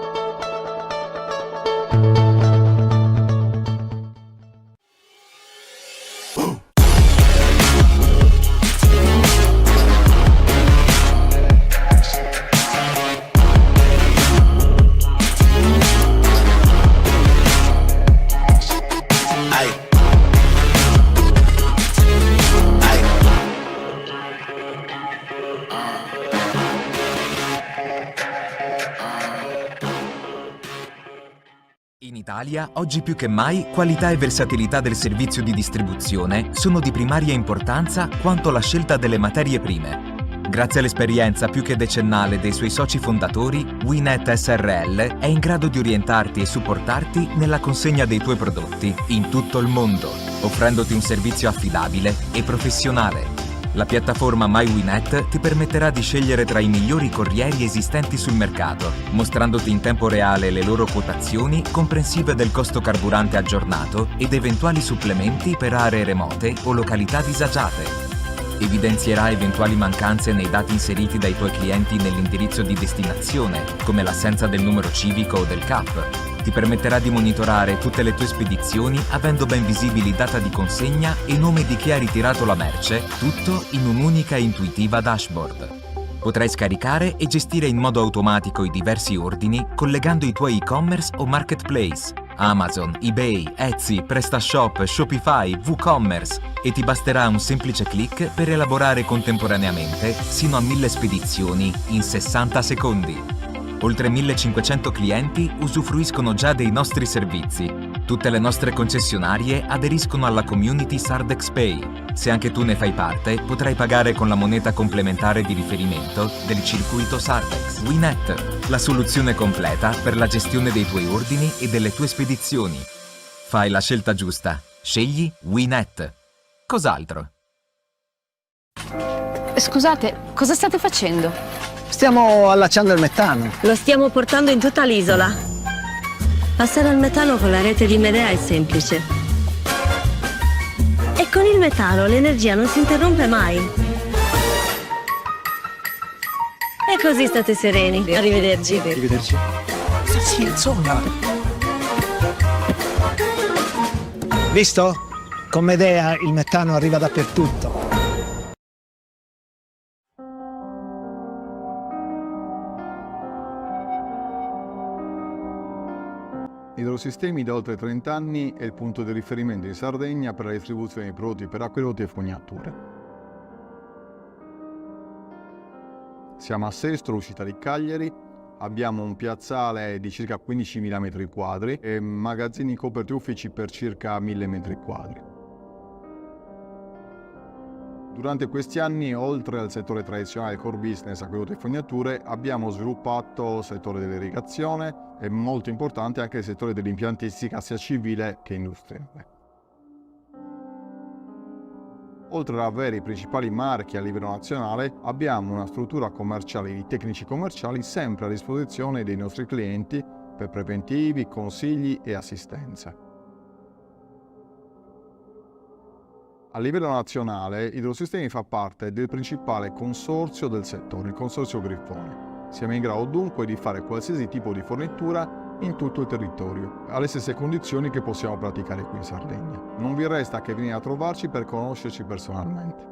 In Italia, oggi più che mai, qualità e versatilità del servizio di distribuzione sono di primaria importanza quanto la scelta delle materie prime. Grazie all'esperienza più che decennale dei suoi soci fondatori, Winet SRL è in grado di orientarti e supportarti nella consegna dei tuoi prodotti in tutto il mondo, offrendoti un servizio affidabile e professionale. La piattaforma MyWinet ti permetterà di scegliere tra i migliori corrieri esistenti sul mercato, mostrandoti in tempo reale le loro quotazioni comprensive del costo carburante aggiornato ed eventuali supplementi per aree remote o località disagiate. Evidenzierà eventuali mancanze nei dati inseriti dai tuoi clienti nell'indirizzo di destinazione, come l'assenza del numero civico o del CAP. Ti permetterà di monitorare tutte le tue spedizioni avendo ben visibili data di consegna e nome di chi ha ritirato la merce, tutto in un'unica e intuitiva dashboard. Potrai scaricare e gestire in modo automatico i diversi ordini collegando i tuoi e-commerce o marketplace, Amazon, eBay, Etsy, PrestaShop, Shopify, WooCommerce e ti basterà un semplice click per elaborare contemporaneamente sino a 1000 spedizioni in 60 secondi. Oltre 1500 clienti usufruiscono già dei nostri servizi. Tutte le nostre concessionarie aderiscono alla community Sardex Pay. Se anche tu ne fai parte, potrai pagare con la moneta complementare di riferimento del circuito Sardex. Winet, la soluzione completa per la gestione dei tuoi ordini e delle tue spedizioni. Fai la scelta giusta. Scegli Winet. Cos'altro? Scusate, cosa state facendo? Stiamo allacciando il metano. Lo stiamo portando in tutta l'isola. Passare al metano con la rete di Medea è semplice. E con il metano l'energia non si interrompe mai. E così state sereni. Arrivederci. Arrivederci. Sì, insomma. Visto? Con Medea il metano arriva dappertutto. Idrosistemi da oltre 30 anni è il punto di riferimento in Sardegna per la distribuzione di prodotti per acquedotti e fognature. Siamo a Sestro, uscita di Cagliari, Abbiamo un piazzale di circa 15.000 metri quadri e magazzini coperti uffici per circa 1.000 metri quadri. Durante questi anni, oltre al settore tradizionale core business, acquedotti e fognature, abbiamo sviluppato il settore dell'irrigazione e molto importante anche il settore dell'impiantistica sia civile che industriale. Oltre ad avere i principali marchi a livello nazionale, abbiamo una struttura commerciale di tecnici commerciali sempre a disposizione dei nostri clienti per preventivi, consigli e assistenza. A livello nazionale, Idrosistemi fa parte del principale consorzio del settore, il consorzio Griffoni. Siamo in grado dunque di fare qualsiasi tipo di fornitura in tutto il territorio, alle stesse condizioni che possiamo praticare qui in Sardegna. Non vi resta che venire a trovarci per conoscerci personalmente.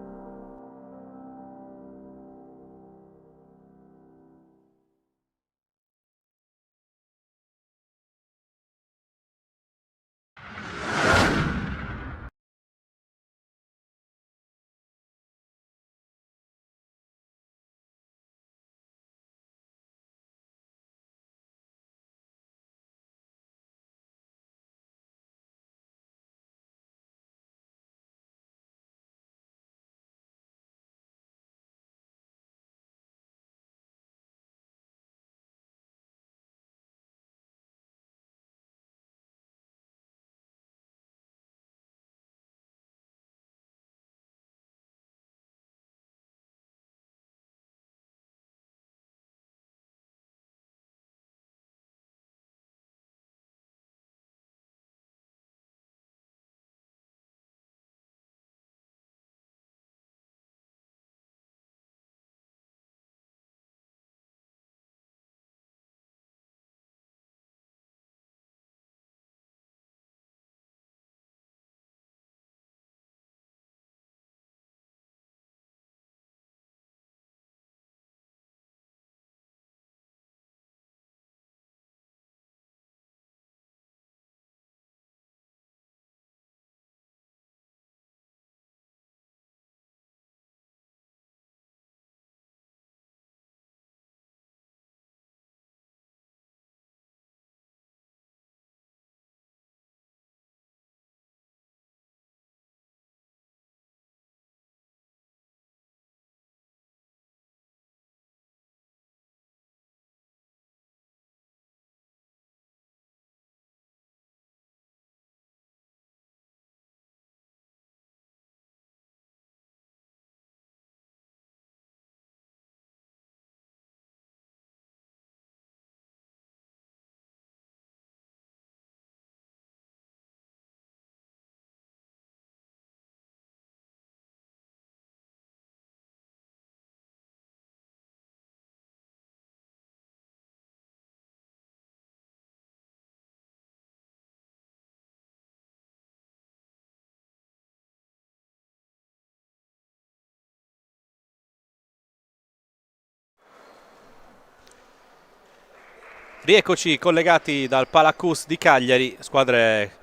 Rieccoci collegati dal Palacus di Cagliari, squadre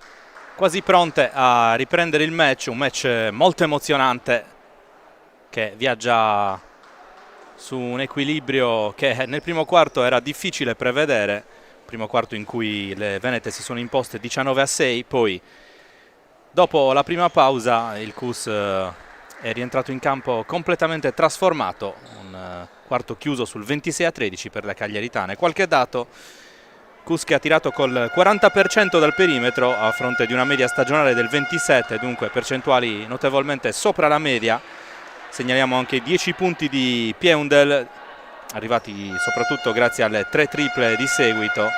quasi pronte a riprendere il match, un match molto emozionante che viaggia su un equilibrio che nel primo quarto era difficile prevedere, primo quarto in cui le venete si sono imposte 19-6, poi dopo la prima pausa il CUS è rientrato in campo completamente trasformato, un quarto chiuso sul 26-13 per le cagliaritane. Qualche dato: CUS che ha tirato col 40% dal perimetro a fronte di una media stagionale del 27%, dunque percentuali notevolmente sopra la media. Segnaliamo anche 10 punti di Pieundel, arrivati soprattutto grazie alle 3 triple di seguito,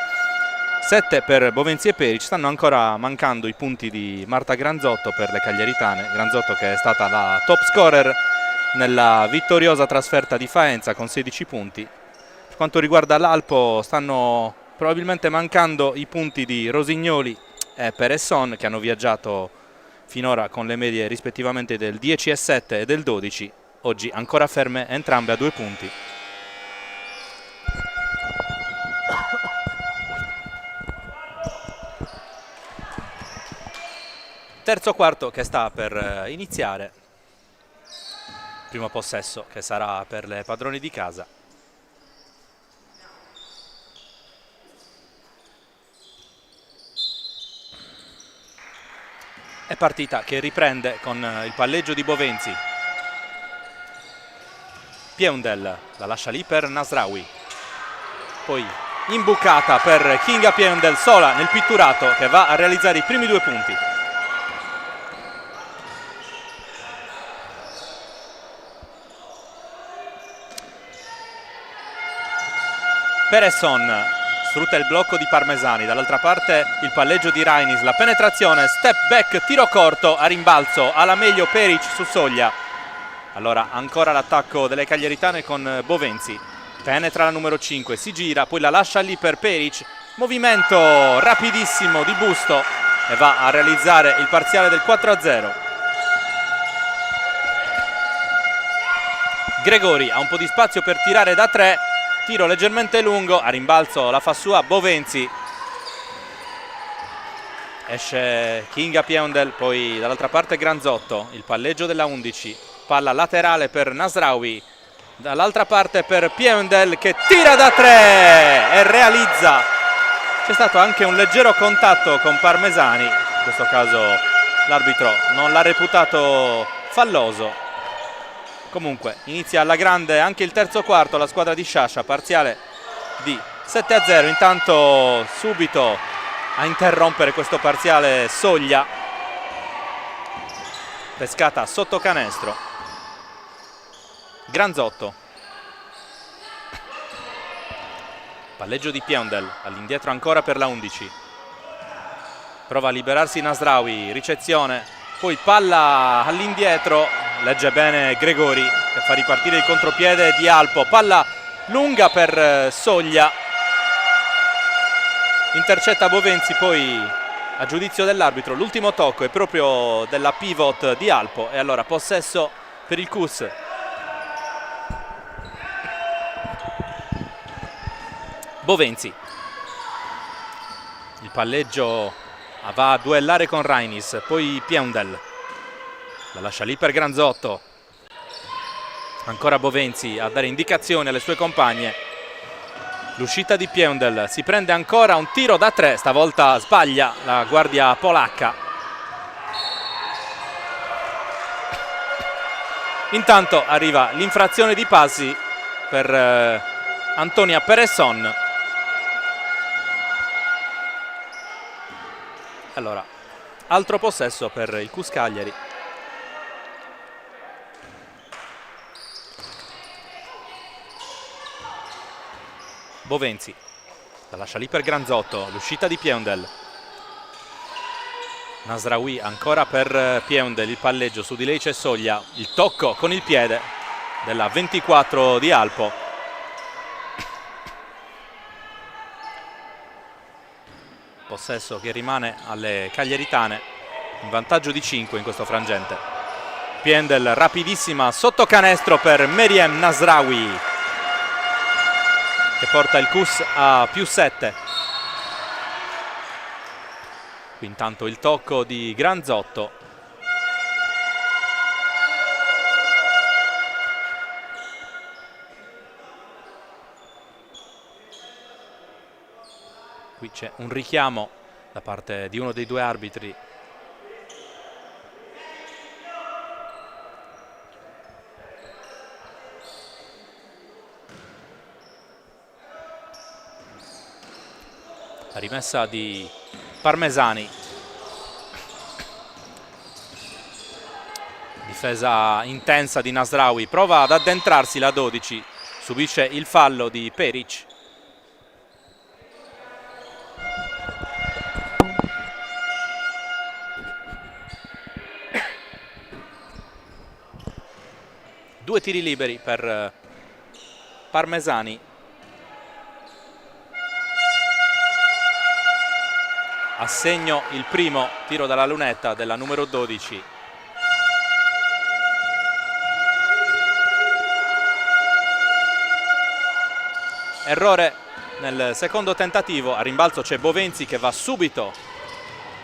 7 per Bovenzi e Peric. Stanno ancora mancando i punti di Marta Granzotto per le cagliaritane, Granzotto che è stata la top scorer nella vittoriosa trasferta di Faenza con 16 punti. Per quanto riguarda l'Alpo stanno probabilmente mancando i punti di Rosignoli e Peresson, che hanno viaggiato finora con le medie rispettivamente del 10,7 e del 12, oggi ancora ferme entrambe a 2 punti. Terzo quarto che sta per iniziare, primo possesso che sarà per le padroni di casa. È partita che riprende con il palleggio di Bovenzi. Pieundel la lascia lì per Nasraoui. Poi imbucata per Kinga Pieundel sola nel pitturato, che va a realizzare i primi 2 punti. Peresson sfrutta il blocco di Parmesani, dall'altra parte il palleggio di Rainis, la penetrazione, step back, tiro corto a rimbalzo, alla meglio Peric su soglia. Allora ancora l'attacco delle cagliaritane con Bovenzi, penetra la numero 5, si gira, poi la lascia lì per Peric, movimento rapidissimo di busto e va a realizzare il parziale del 4-0. Gregori ha un po' di spazio per tirare da 3, tiro leggermente lungo, a rimbalzo la fa sua Bovenzi. Esce Kinga Pieundel, poi dall'altra parte Granzotto, il palleggio della 11, palla laterale per Nasraoui, dall'altra parte per Pieundel che tira da 3 e realizza. C'è stato anche un leggero contatto con Parmesani, in questo caso l'arbitro non l'ha reputato falloso. Comunque inizia alla grande anche il terzo quarto, la squadra di Sciascia, parziale di 7-0. Intanto subito a interrompere questo parziale Soglia, pescata sotto canestro. Granzotto, palleggio di Pieundel, all'indietro ancora per la 11, prova a liberarsi Nasraoui, ricezione, poi palla all'indietro, legge bene Gregori che fa ripartire il contropiede di Alpo, palla lunga per Soglia, intercetta Bovenzi, poi a giudizio dell'arbitro l'ultimo tocco è proprio della pivot di Alpo e allora possesso per il CUS. Bovenzi, il palleggio va a duellare con Rainis, poi Pieundel la lascia lì per Granzotto, ancora Bovenzi a dare indicazioni alle sue compagne, l'uscita di Pieundel, si prende ancora un tiro da 3, stavolta sbaglia la guardia polacca. Intanto arriva l'infrazione di passi per Antonia Peresson. Allora, altro possesso per il CUS Cagliari. Bovenzi la lascia lì per Granzotto, l'uscita di Pieundel. Nasraoui ancora per Pieundel, il palleggio, su di lei c'è Soglia, il tocco con il piede della 24 di Alpo. Possesso che rimane alle cagliaritane, in vantaggio di 5 in questo frangente. Pieundel rapidissima sotto canestro per Meriem Nasraoui che porta il CUS a +7. Qui intanto il tocco di Granzotto. Qui c'è un richiamo da parte di uno dei due arbitri. La rimessa di Parmesani. Difesa intensa di Nasraoui, prova ad addentrarsi la 12, subisce il fallo di Peric. Due tiri liberi per Parmesani. Assegno il primo tiro dalla lunetta della numero 12. Errore nel secondo tentativo, a rimbalzo c'è Bovenzi che va subito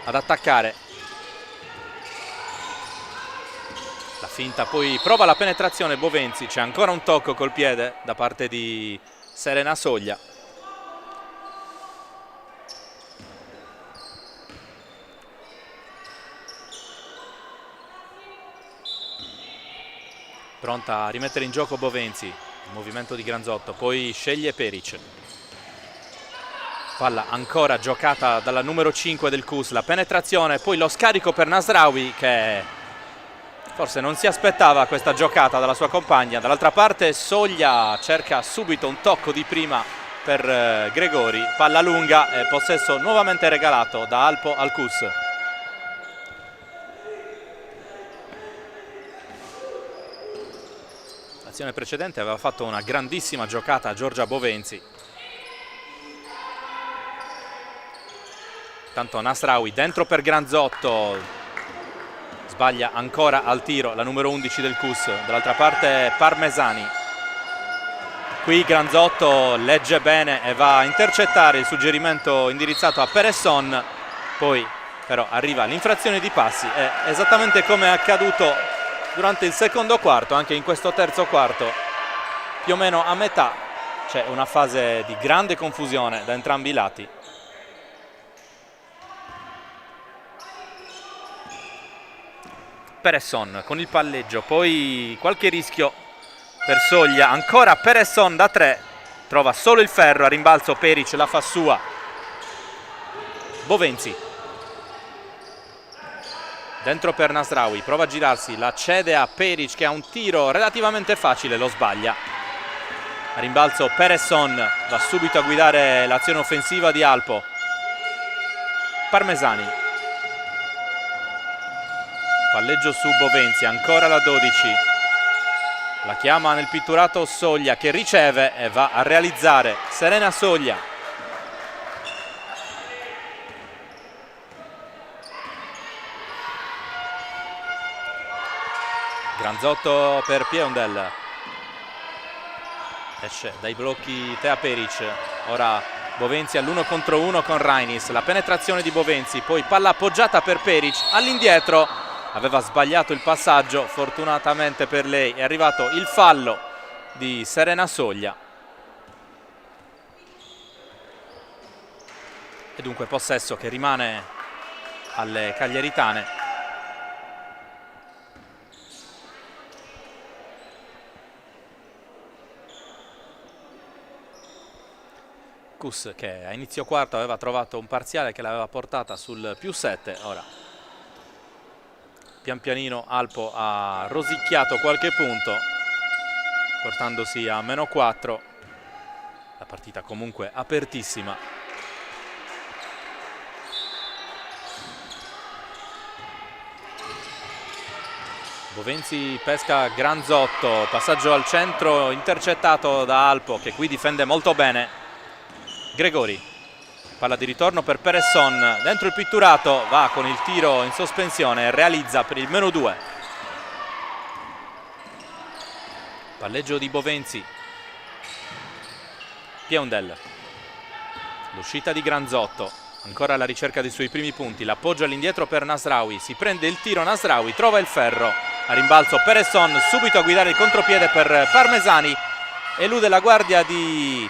ad attaccare. La finta, poi prova la penetrazione Bovenzi, c'è ancora un tocco col piede da parte di Serena Soglia. Pronta a rimettere in gioco Bovenzi, il movimento di Granzotto, poi sceglie Peric. Palla ancora giocata dalla numero 5 del Kus, la penetrazione, poi lo scarico per Nasraoui che forse non si aspettava questa giocata dalla sua compagna. Dall'altra parte Soglia cerca subito un tocco di prima per Gregori, palla lunga e possesso nuovamente regalato da Alpo al Kus. L'azione precedente aveva fatto una grandissima giocata a Giorgia Bovenzi. Tanto Nasraoui dentro per Granzotto, sbaglia ancora al tiro la numero 11 del Kus. Dall'altra parte Parmesani. Qui Granzotto legge bene e va a intercettare il suggerimento indirizzato a Peresson. Poi però arriva l'infrazione di passi, è esattamente come è accaduto durante il secondo quarto. Anche in questo terzo quarto, più o meno a metà, c'è una fase di grande confusione da entrambi i lati. Peresson con il palleggio, poi qualche rischio per Soglia, ancora Peresson da 3, trova solo il ferro, a rimbalzo Peric la fa sua. Bovenzi dentro per Nasraoui, prova a girarsi, la cede a Peric che ha un tiro relativamente facile, lo sbaglia. A rimbalzo Peresson va subito a guidare l'azione offensiva di Alpo. Parmesani, palleggio su Bovenzi, ancora la 12, la chiama nel pitturato Soglia che riceve e va a realizzare. Serena Soglia. Granzotto per Pieundel, esce dai blocchi Tea Peric, ora Bovenzi all'1 contro 1 con Rainis, la penetrazione di Bovenzi, poi palla appoggiata per Peric, all'indietro. Aveva sbagliato il passaggio, fortunatamente per lei è arrivato il fallo di Serena Soglia. E dunque possesso che rimane alle cagliaritane. Kus che a inizio quarto aveva trovato un parziale che l'aveva portata sul +7, ora pian pianino Alpo ha rosicchiato qualche punto, portandosi a -4. La partita comunque apertissima. Bovenzi pesca Granzotto, passaggio al centro intercettato da Alpo che qui difende molto bene. Gregori. Palla di ritorno per Peresson, dentro il pitturato, va con il tiro in sospensione e realizza per il -2. Palleggio di Bovenzi. Pieundel. L'uscita di Granzotto, ancora alla ricerca dei suoi primi punti, l'appoggio all'indietro per Nasraoui, si prende il tiro Nasraoui, trova il ferro, a rimbalzo Peresson, subito a guidare il contropiede per Parmesani, elude la guardia di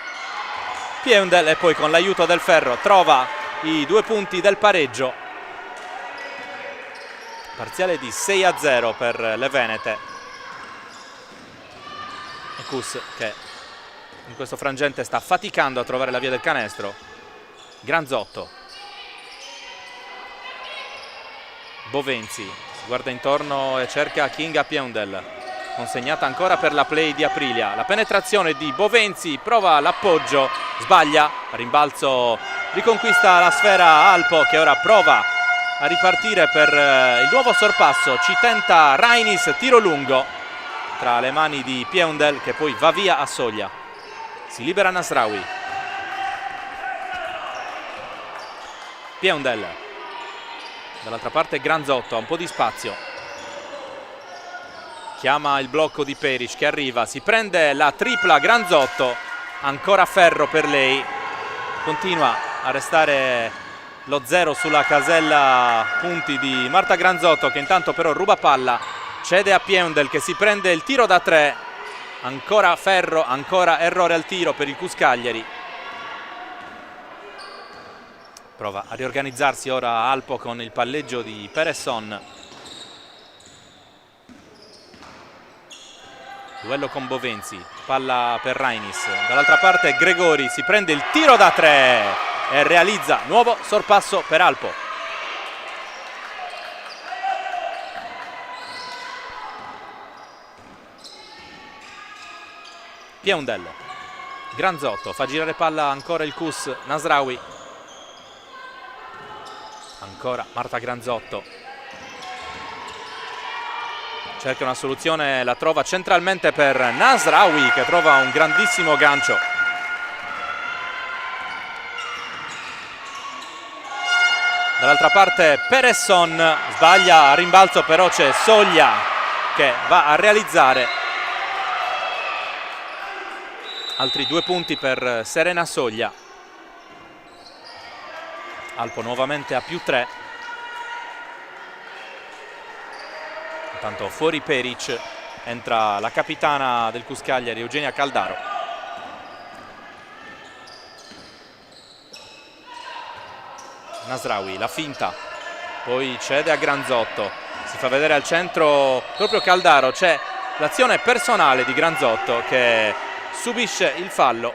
Pieundel e poi con l'aiuto del ferro trova i 2 punti del pareggio. Parziale di 6-0 per le Venete. E Kus che in questo frangente sta faticando a trovare la via del canestro. Granzotto. Bovenzi guarda intorno e cerca Kinga Pieundel. Consegnata ancora per la play di Aprilia. La penetrazione di Bovenzi, prova l'appoggio, sbaglia, a rimbalzo riconquista la sfera Alpo che ora prova a ripartire per il nuovo sorpasso. Ci tenta Rainis, tiro lungo tra le mani di Pieundel che poi va via a Soglia. Si libera Nasraoui. Pieundel. Dall'altra parte Granzotto, ha un po' di spazio. Chiama il blocco di Peric che arriva, si prende la tripla Granzotto, ancora ferro per lei, continua a restare lo 0 sulla casella punti di Marta Granzotto che intanto però ruba palla, cede a Pieundel che si prende il tiro da 3, ancora ferro, ancora errore al tiro per il Kus Cagliari. Prova a riorganizzarsi ora Alpo con il palleggio di Peresson. Duello con Bovenzi, palla per Rainis, dall'altra parte Gregori si prende il tiro da 3 e realizza nuovo sorpasso per Alpo. Pieundel, Granzotto, fa girare palla ancora il Kus, Nasraoui, ancora Marta Granzotto. Cerca una soluzione, la trova centralmente per Nasraoui che trova un grandissimo gancio. Dall'altra parte Peresson sbaglia a rimbalzo, però c'è Soglia che va a realizzare altri 2 punti per Serena Soglia. Alpo nuovamente a +3. Intanto fuori Peric, entra la capitana del Cus Cagliari, Eugenia Caldaro. Nasraoui, la finta, poi cede a Granzotto, si fa vedere al centro proprio Caldaro, c'è l'azione personale di Granzotto che subisce il fallo.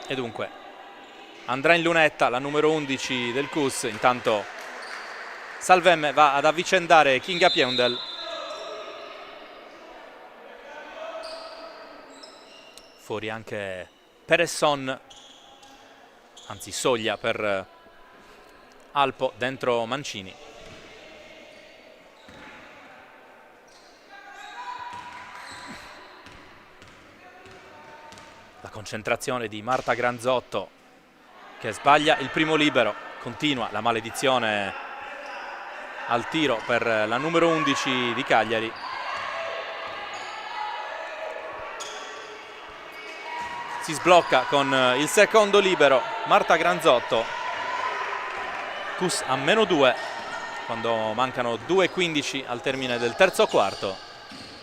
E dunque andrà in lunetta la numero 11 del Cus. Intanto Salvemme va ad avvicendare Kinga Pieundel. Fuori anche Peresson, anzi Soglia per Alpo, dentro Mancini. La concentrazione di Marta Granzotto che sbaglia il primo libero. Continua la maledizione al tiro per la numero 11 di Cagliari. Si sblocca con il secondo libero Marta Granzotto. Cus a -2 quando mancano 2:15 al termine del terzo quarto.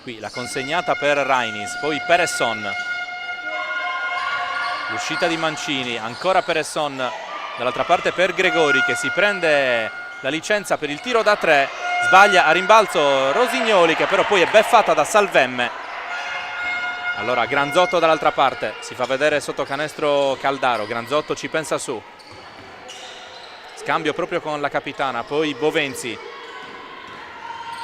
Qui la consegnata per Rainis, poi Peresson. L'uscita di Mancini, ancora Peresson, dall'altra parte per Gregori che si prende la licenza per il tiro da 3, sbaglia a rimbalzo Rosignoli che però poi è beffata da Salvemme. Allora Granzotto dall'altra parte, si fa vedere sotto canestro Caldaro, Granzotto ci pensa su, scambio proprio con la capitana, poi Bovenzi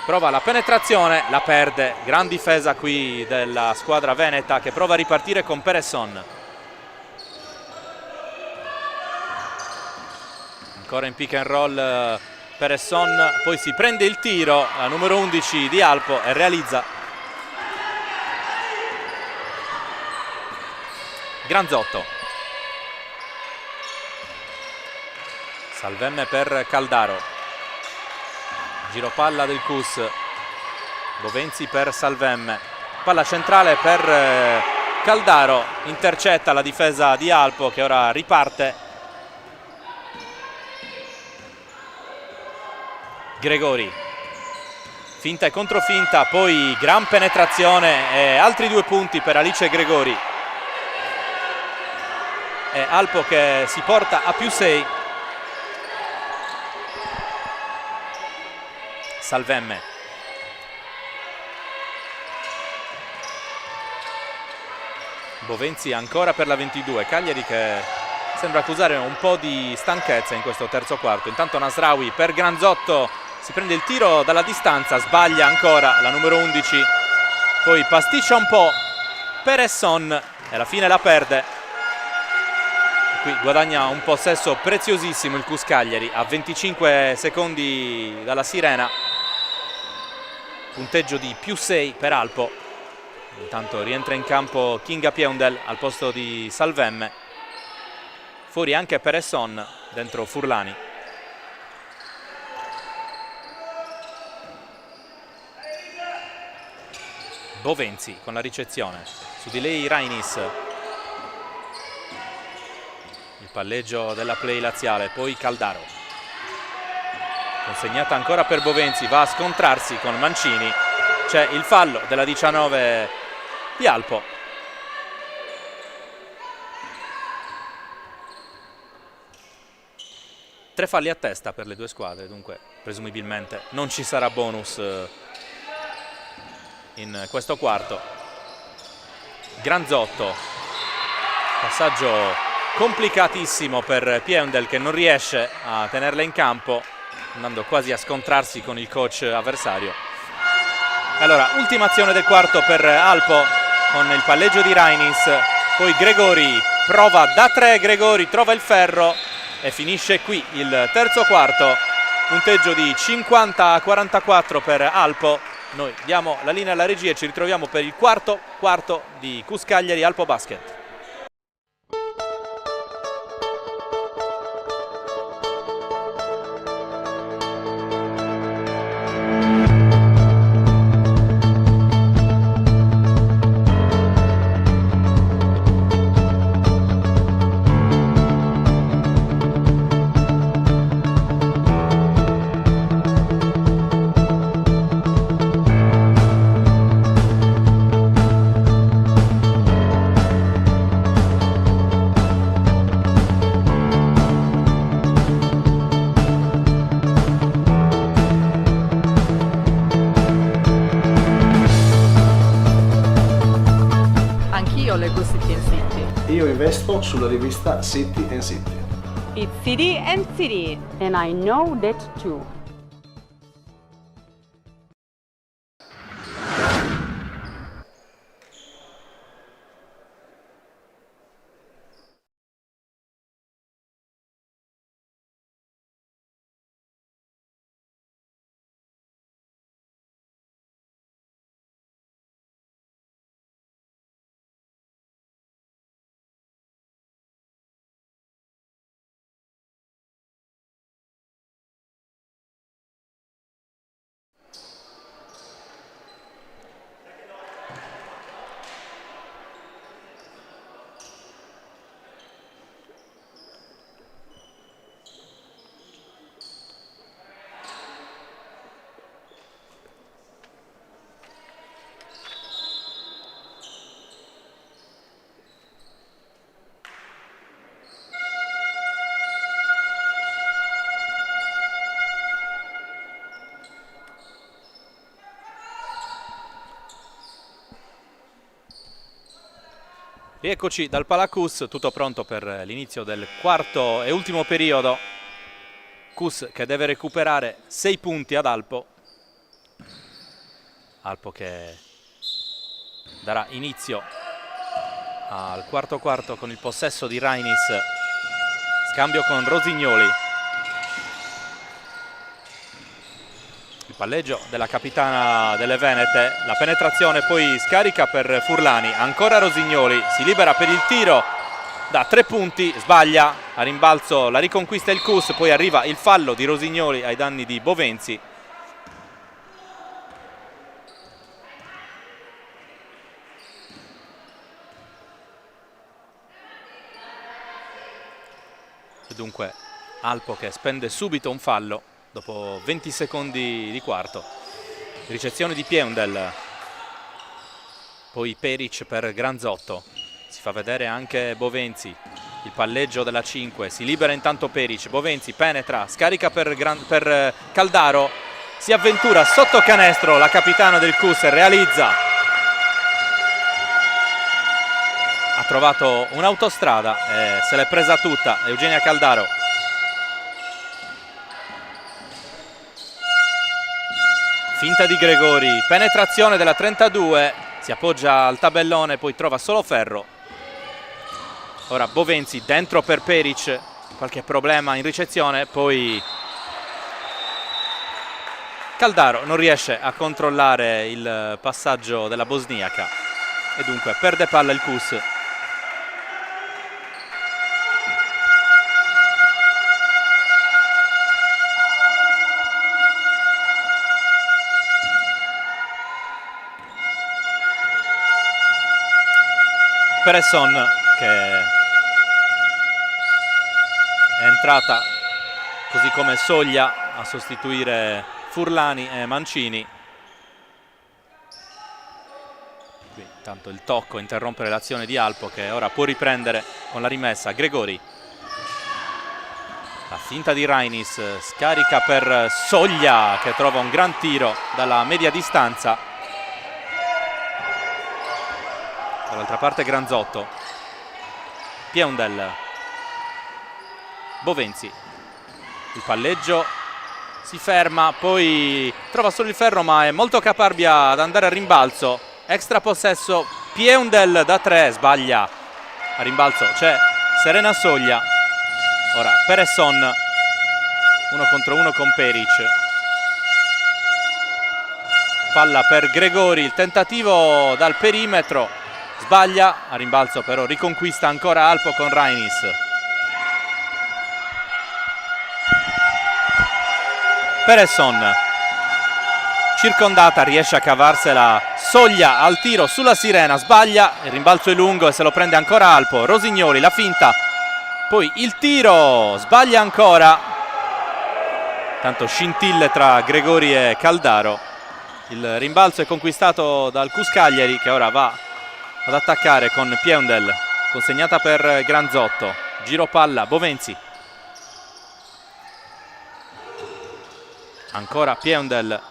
prova la penetrazione, la perde, gran difesa qui della squadra veneta che prova a ripartire con Peresson. Ancora in pick and roll Peresson, poi si prende il tiro, la numero 11 di Alpo e realizza. Granzotto. Salvemme per Caldaro. Giro palla del Cus. Bovenzi per Salvemme. Palla centrale per Caldaro, intercetta la difesa di Alpo che ora riparte. Gregori, finta e controfinta, poi gran penetrazione e altri 2 punti per Alice Gregori. E Alpo che si porta a +6. Salvemme. Bovenzi ancora per la 22. Cagliari che sembra accusare un po' di stanchezza in questo terzo quarto. Intanto Nasraoui per Granzotto, si prende il tiro dalla distanza, sbaglia ancora la numero 11, poi pasticcia un po' Peresson e alla fine la perde. E qui guadagna un possesso preziosissimo il Cus Cagliari a 25 secondi dalla sirena, punteggio di +6 per Alpo. Intanto rientra in campo Kinga Pieundel al posto di Salvemme, fuori anche Peresson, dentro Furlani. Bovenzi con la ricezione, su di lei Rainis, il palleggio della play laziale, poi Caldaro, consegnata ancora per Bovenzi, va a scontrarsi con Mancini, c'è il fallo della 19 di Alpo. Tre falli a testa per le due squadre, dunque presumibilmente non ci sarà bonus in questo quarto. Granzotto, passaggio complicatissimo per Piendel che non riesce a tenerla in campo, andando quasi a scontrarsi con il coach avversario. Allora, ultima azione del quarto per Alpo con il palleggio di Rainis, poi Gregori prova da 3, Gregori trova il ferro e finisce qui il terzo quarto, punteggio di 50-44 per Alpo. Noi diamo la linea alla regia e ci ritroviamo per il quarto di Cus Cagliari Alpo Basket. Anch'io leggo City and City. Io investo sulla rivista City and City. It's City and City. And I know that too. Rieccoci dal Palacus, tutto pronto per l'inizio del quarto e ultimo periodo. Cus che deve recuperare 6 punti ad Alpo. Alpo che darà inizio al quarto con il possesso di Rainis. Scambio con Rosignoli. Il palleggio della capitana delle Venete, la penetrazione poi scarica per Furlani, ancora Rosignoli, si libera per il tiro da 3 punti, sbaglia, a rimbalzo la riconquista il Cus, poi arriva il fallo di Rosignoli ai danni di Bovenzi. E dunque Alpo che spende subito un fallo dopo 20 secondi di quarto. Ricezione di Piendel, poi Peric per Granzotto, si fa vedere anche Bovenzi, il palleggio della 5, si libera intanto Peric, Bovenzi penetra, scarica per Caldaro, si avventura sotto canestro, la capitana del Cus realizza, ha trovato un'autostrada e se l'è presa tutta Eugenia Caldaro. Finta di Gregori, penetrazione della 32, si appoggia al tabellone, poi trova solo ferro. Ora Bovenzi dentro per Peric, qualche problema in ricezione, poi Caldaro non riesce a controllare il passaggio della bosniaca e dunque perde palla il Cus. Peresson che è entrata così come Soglia a sostituire Furlani e Mancini. Qui intanto il tocco interrompere l'azione di Alpo che ora può riprendere con la rimessa. Gregori, la finta di Rainis, scarica per Soglia che trova un gran tiro dalla media distanza. Dall'altra parte Granzotto, Pieundel, Bovenzi, il palleggio si ferma, poi trova solo il ferro ma è molto caparbia ad andare a rimbalzo. Extra possesso, Pieundel da 3, sbaglia. A rimbalzo c'è Serena Soglia. Ora Peresson, 1 contro 1 con Peric. Palla per Gregori, il tentativo dal perimetro, sbaglia. A rimbalzo però riconquista ancora Alpo con Rainis. Peresson, circondata, riesce a cavarsela Soglia al tiro sulla sirena, sbaglia, il rimbalzo è lungo e se lo prende ancora Alpo. Rosignoli, la finta, poi il tiro, sbaglia ancora. Tanto scintille tra Gregori e Caldaro. Il rimbalzo è conquistato dal Cus Cagliari che ora va ad attaccare con Pieundel, consegnata per Granzotto, giro palla, Bovenzi. Ancora Pieundel,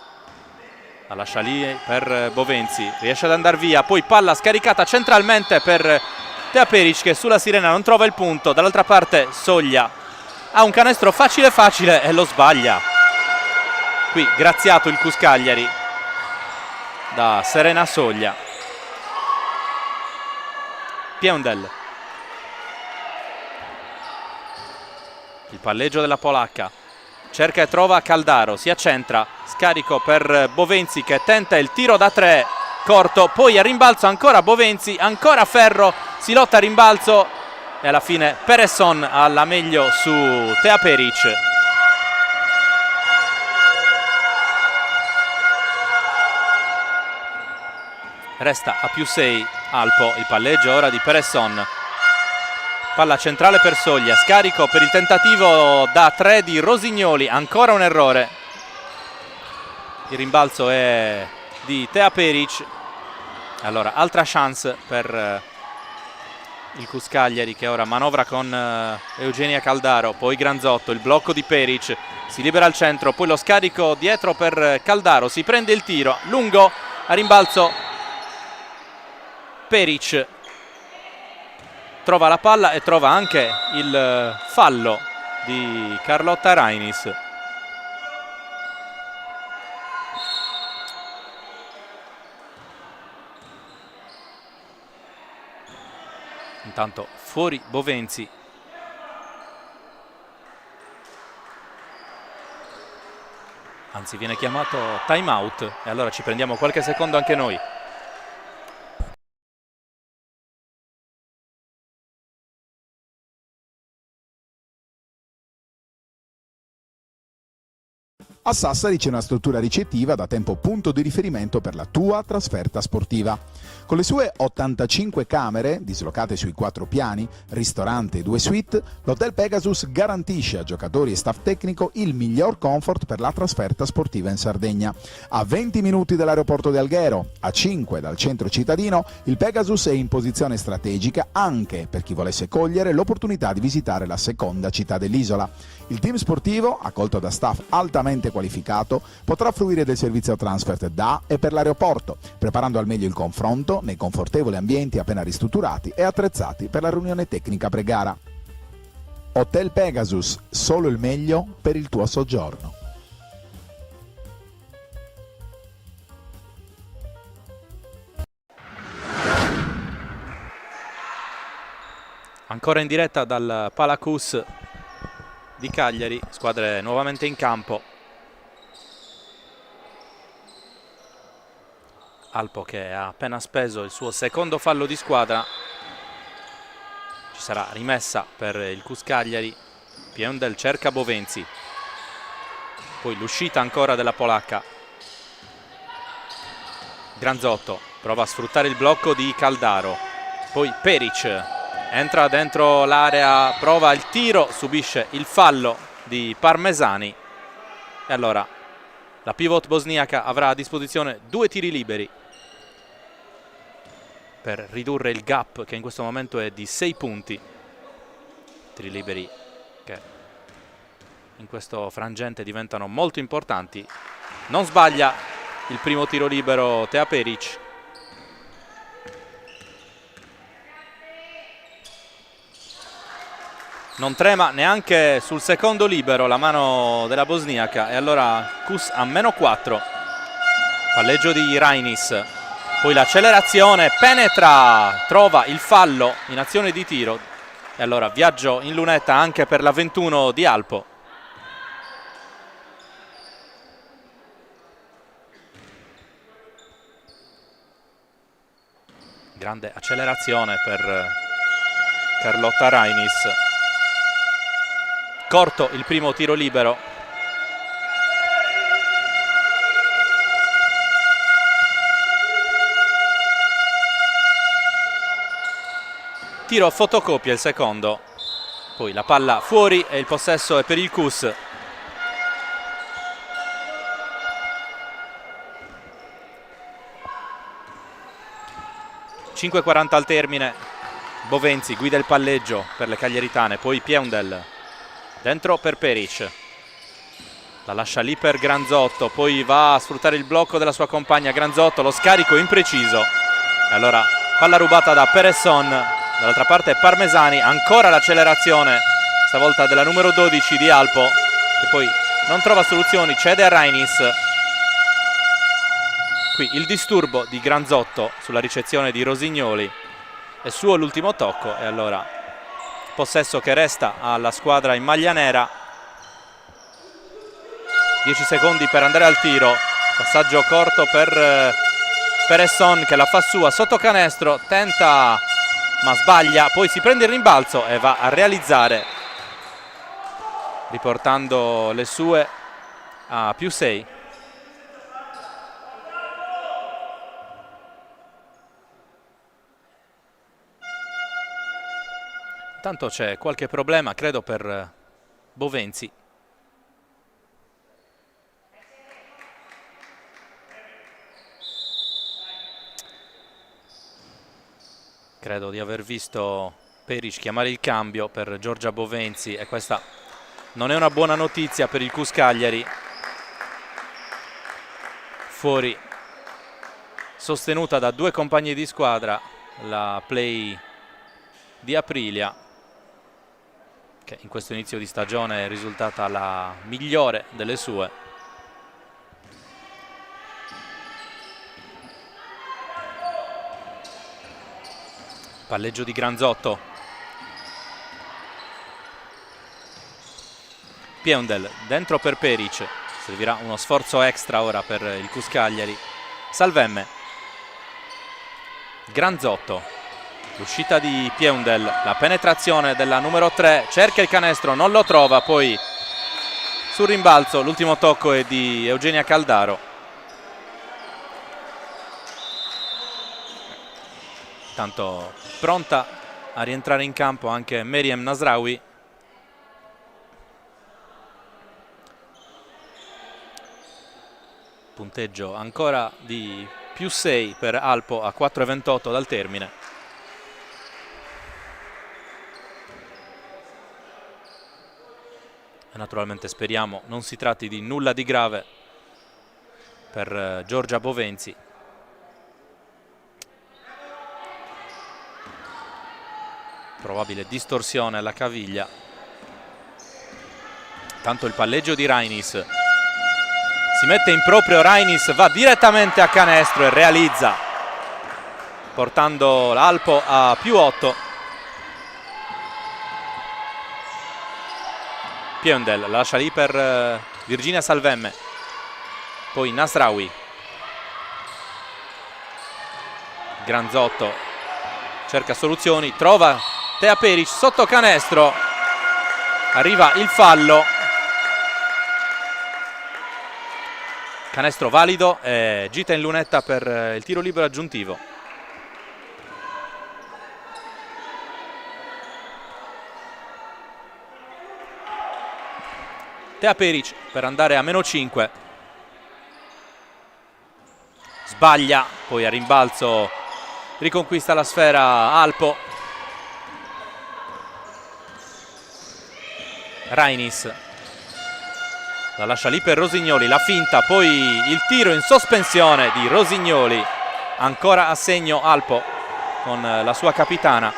la lascia lì per Bovenzi, riesce ad andare via, poi palla scaricata centralmente per Tea Peric che sulla sirena non trova il punto. Dall'altra parte Soglia ha un canestro facile facile e lo sbaglia. Qui graziato il Cus Cagliari da Serena Soglia. Pieundel, il palleggio della polacca, cerca e trova Caldaro, si accentra, scarico per Bovenzi che tenta il tiro da 3 corto, poi a rimbalzo ancora Bovenzi, ancora ferro, si lotta a rimbalzo e alla fine Peresson ha la meglio su Tea Peric. Resta a +6 Alpo, il palleggio ora di Peresson. Palla centrale per Soglia, scarico per il tentativo da 3 di Rosignoli, ancora un errore. Il rimbalzo è di Tea Peric. Allora, altra chance per il Cus Cagliari che ora manovra con Eugenia Caldaro, poi Granzotto, il blocco di Peric, si libera al centro, poi lo scarico dietro per Caldaro, si prende il tiro, lungo, a rimbalzo Peric. Trova la palla e trova anche il fallo di Carlotta Rainis. Intanto fuori Bovenzi. Anzi, viene chiamato time out e allora ci prendiamo qualche secondo anche noi. A Sassari c'è una struttura ricettiva da tempo punto di riferimento per la tua trasferta sportiva. Con le sue 85 camere, dislocate sui 4 piani, ristorante e 2 suite, l'Hotel Pegasus garantisce a giocatori e staff tecnico il miglior comfort per la trasferta sportiva in Sardegna. A 20 minuti dall'aeroporto di Alghero, a 5 dal centro cittadino, il Pegasus è in posizione strategica anche per chi volesse cogliere l'opportunità di visitare la seconda città dell'isola. Il team sportivo, accolto da staff altamente qualificato, potrà fruire del servizio transfer da e per l'aeroporto, preparando al meglio il confronto nei confortevoli ambienti appena ristrutturati e attrezzati per la riunione tecnica pre-gara. Hotel Pegasus, solo il meglio per il tuo soggiorno. Ancora in diretta dal Palacus di Cagliari, squadre nuovamente in campo. Alpo che ha appena speso il suo secondo fallo di squadra. Ci sarà rimessa per il Cus Cagliari. Pieundel cerca Bovenzi, poi l'uscita ancora della polacca. Granzotto prova a sfruttare il blocco di Caldaro, poi Peric entra dentro l'area, prova il tiro, subisce il fallo di Parmesani e allora la pivot bosniaca avrà a disposizione 2 tiri liberi per ridurre il gap che in questo momento è di 6 punti. Tiri liberi che in questo frangente diventano molto importanti. Non sbaglia il primo tiro libero Tea Peric. Non trema neanche sul secondo libero la mano della bosniaca e allora Kus a -4. Palleggio di Rainis, poi l'accelerazione, penetra, trova il fallo in azione di tiro e allora viaggio in lunetta anche per la 21 di Alpo. Grande accelerazione per Carlotta Rainis. Corto il primo tiro libero. Tiro a fotocopia il secondo. Poi la palla fuori e il possesso è per il Kus. (5:40 al termine). Bovenzi guida il palleggio per le caglieritane, poi Pieundel dentro per Peric, la lascia lì per Granzotto, poi va a sfruttare il blocco della sua compagna Granzotto, lo scarico impreciso e allora palla rubata da Peresson, dall'altra parte Parmesani, ancora l'accelerazione stavolta della numero 12 di Alpo che poi non trova soluzioni, cede a Rainis. Qui il disturbo di Granzotto sulla ricezione di Rosignoli, è suo l'ultimo tocco e allora possesso che resta alla squadra in maglia nera. 10 secondi per andare al tiro, passaggio corto per Peresson che la fa sua sotto canestro, tenta ma sbaglia, poi si prende il rimbalzo e va a realizzare riportando le sue a +6. Intanto c'è qualche problema, credo, per Bovenzi. Credo di aver visto Peric chiamare il cambio per Giorgia Bovenzi e questa non è una buona notizia per il Kus Cagliari. Fuori, sostenuta da due compagni di squadra, la play di Aprilia, che in questo inizio di stagione è risultata la migliore delle sue. Palleggio di Granzotto. Pieundel dentro per Peric, servirà uno sforzo extra ora per il Kus Cagliari. Salvemme, Granzotto, l'uscita di Pieundel, la penetrazione della numero 3, cerca il canestro, non lo trova, poi sul rimbalzo l'ultimo tocco è di Eugenia Caldaro. Tanto pronta a rientrare in campo anche Meriem Nasraoui. Punteggio ancora di +6 per Alpo a 4:28 dal termine. E naturalmente speriamo non si tratti di nulla di grave per Giorgia Bovenzi. Probabile distorsione alla caviglia. Tanto il palleggio di Rainis. Si mette in proprio Rainis, va direttamente a canestro e realizza, portando l'Alpo a +8. Pieundel lascia lì per Virginia Salvemme, poi Nasraoui, Granzotto cerca soluzioni, trova Tea Peric sotto canestro, arriva il fallo, canestro valido e gita in lunetta per il tiro libero aggiuntivo. Tea Peric per andare a -5, sbaglia, poi a rimbalzo riconquista la sfera Alpo. Rainis la lascia lì per Rosignoli, la finta, poi il tiro in sospensione di Rosignoli, ancora a segno Alpo con la sua capitana.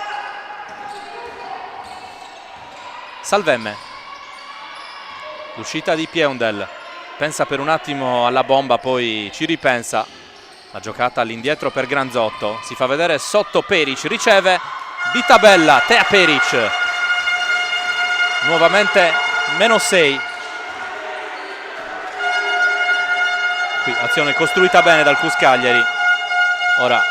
Salvemme, l'uscita di Pieundel, pensa per un attimo alla bomba, poi ci ripensa, la giocata all'indietro per Granzotto, si fa vedere sotto Peric, riceve di tabella Tea Peric, nuovamente -6. Qui azione costruita bene dal CUS Cagliari, ora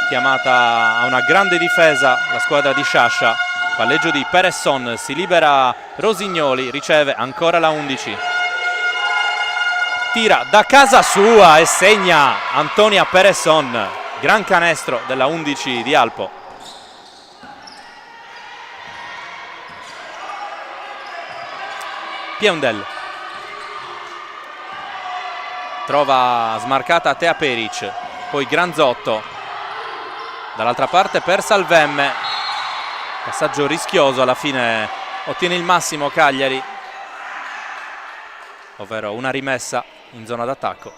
chiamata a una grande difesa la squadra di Sciascia, palleggio di Peresson, si libera Rosignoli, riceve ancora la 11, tira da casa sua e segna Antonia Peresson, gran canestro della 11 di Alpo. Pieundel trova smarcata Tea Peric, poi Granzotto, dall'altra parte per Salvemme, passaggio rischioso, alla fine ottiene il massimo Cagliari, ovvero una rimessa in zona d'attacco.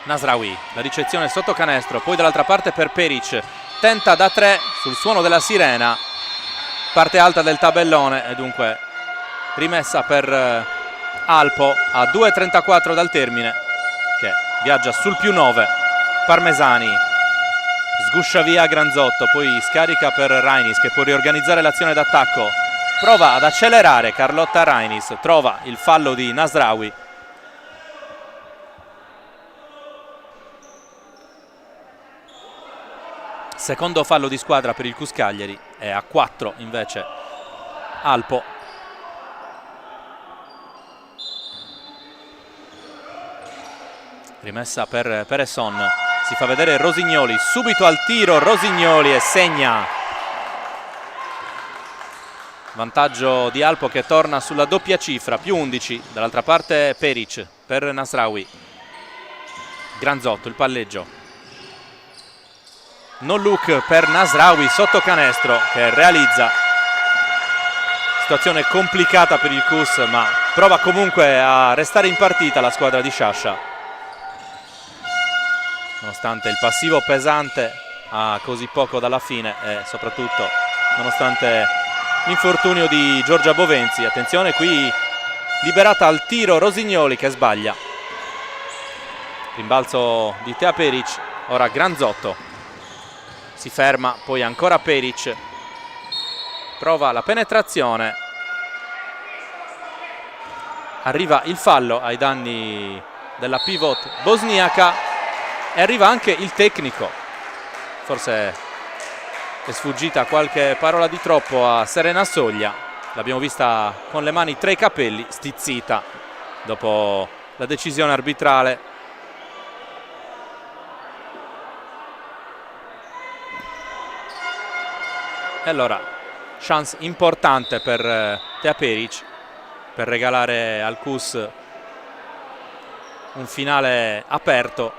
Nasraoui, la ricezione sotto canestro, poi dall'altra parte per Peric, tenta da 3 sul suono della sirena, parte alta del tabellone e dunque rimessa per Alpo a 2:34 dal termine, che viaggia sul +9. Parmesani sguscia via Granzotto, poi scarica per Rainis che può riorganizzare l'azione d'attacco, prova ad accelerare Carlotta Rainis, trova il fallo di Nasraoui. Secondo fallo di squadra per il CUS Cagliari, è a 4 invece Alpo. Rimessa per Peresson, si fa vedere Rosignoli, subito al tiro Rosignoli e segna. Vantaggio di Alpo che torna sulla doppia cifra, +11, dall'altra parte Peric per Nasraoui. Granzotto, il palleggio. No look per Nasraoui sotto canestro che realizza. Situazione complicata per il CUS, ma prova comunque a restare in partita la squadra di Sciascia, nonostante il passivo pesante a così poco dalla fine e soprattutto nonostante l'infortunio di Giorgia Bovenzi. Attenzione qui, liberata al tiro Rosignoli che sbaglia. Rimbalzo di Tea Peric, ora Granzotto. Si ferma, poi ancora Peric, prova la penetrazione, arriva il fallo ai danni della pivot bosniaca e arriva anche il tecnico. Forse è sfuggita qualche parola di troppo a Serena Soglia, l'abbiamo vista con le mani tra i capelli, stizzita dopo la decisione arbitrale. E allora, chance importante per Tea Peric per regalare al CUS un finale aperto.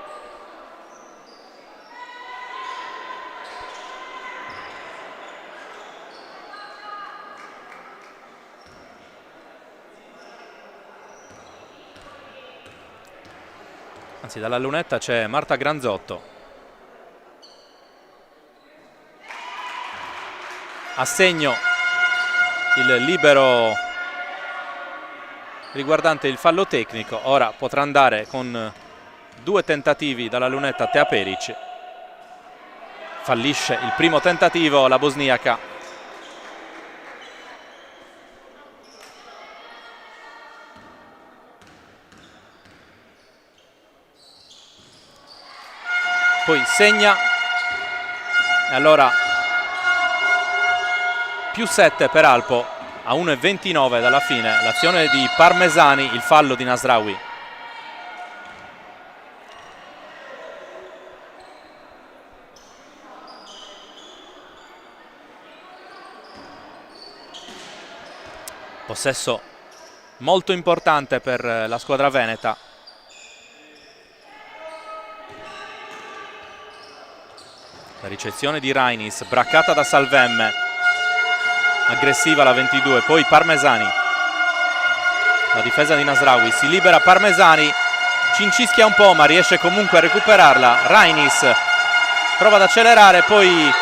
Anzi, dalla lunetta c'è Marta Granzotto. A segno il libero riguardante il fallo tecnico. Ora potrà andare con 2 tentativi dalla lunetta Tea Peric. Fallisce il primo tentativo la bosniaca. Poi segna e allora +7 per Alpo a 1:29 dalla fine. L'azione di Parmesani, il fallo di Nasraoui. Possesso molto importante per la squadra veneta. La ricezione di Rainis, braccata da Salvemme. Aggressiva la 22, poi Parmesani, la difesa di Nasraoui, si libera Parmesani, cincischia un po', ma riesce comunque a recuperarla. Rainis prova ad accelerare, poi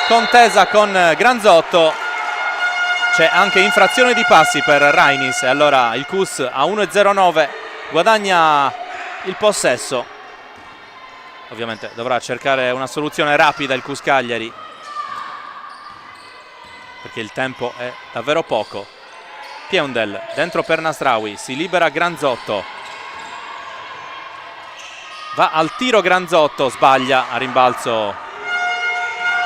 contesa con Granzotto, c'è anche infrazione di passi per Rainis e allora il Cus a 1,09 guadagna il possesso. Ovviamente dovrà cercare una soluzione rapida il Cus Cagliari, perché il tempo è davvero poco. Pieundel dentro per Nasraoui, si libera Granzotto, va al tiro Granzotto, sbaglia a rimbalzo,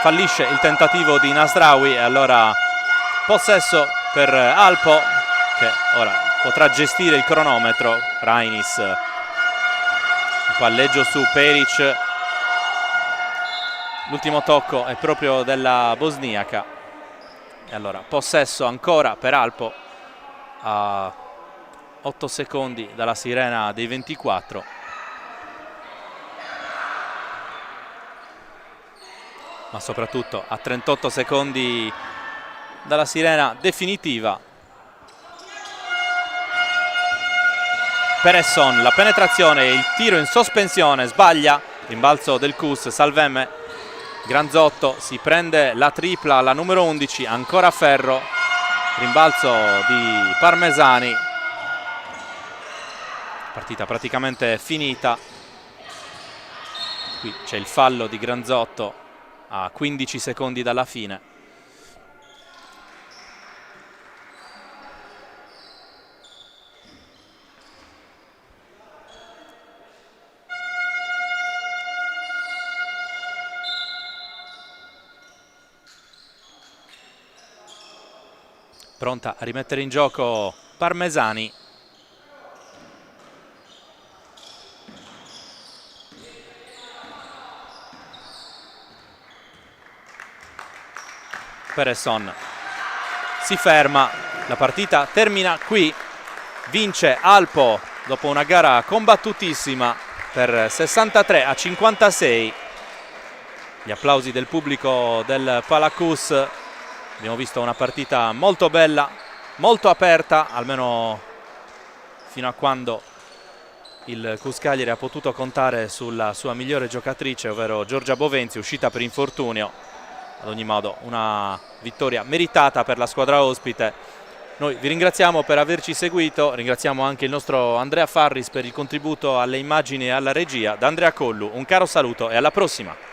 fallisce il tentativo di Nasraoui e allora possesso per Alpo, che ora potrà gestire il cronometro. Rainis, il palleggio su Peric, l'ultimo tocco è proprio della bosniaca e allora possesso ancora per Alpo a 8 secondi dalla sirena dei 24. Ma soprattutto a 38 secondi dalla sirena definitiva. Peresson, la penetrazione e il tiro in sospensione, sbaglia, rimbalzo del Cus. Salvemme, Granzotto si prende la tripla, la numero 11, ancora Ferro, rimbalzo di Parmesani, partita praticamente finita. Qui c'è il fallo di Granzotto a 15 secondi dalla fine. Pronta a rimettere in gioco Parmesani. Peresson si ferma, la partita termina qui, vince Alpo dopo una gara combattutissima per 63-56. Gli applausi del pubblico del Palacus. Abbiamo visto una partita molto bella, molto aperta, almeno fino a quando il Cus Cagliari ha potuto contare sulla sua migliore giocatrice, ovvero Giorgia Bovenzi, uscita per infortunio. Ad ogni modo una vittoria meritata per la squadra ospite. Noi vi ringraziamo per averci seguito, ringraziamo anche il nostro Andrea Farris per il contributo alle immagini e alla regia. Da Andrea Collu un caro saluto e alla prossima!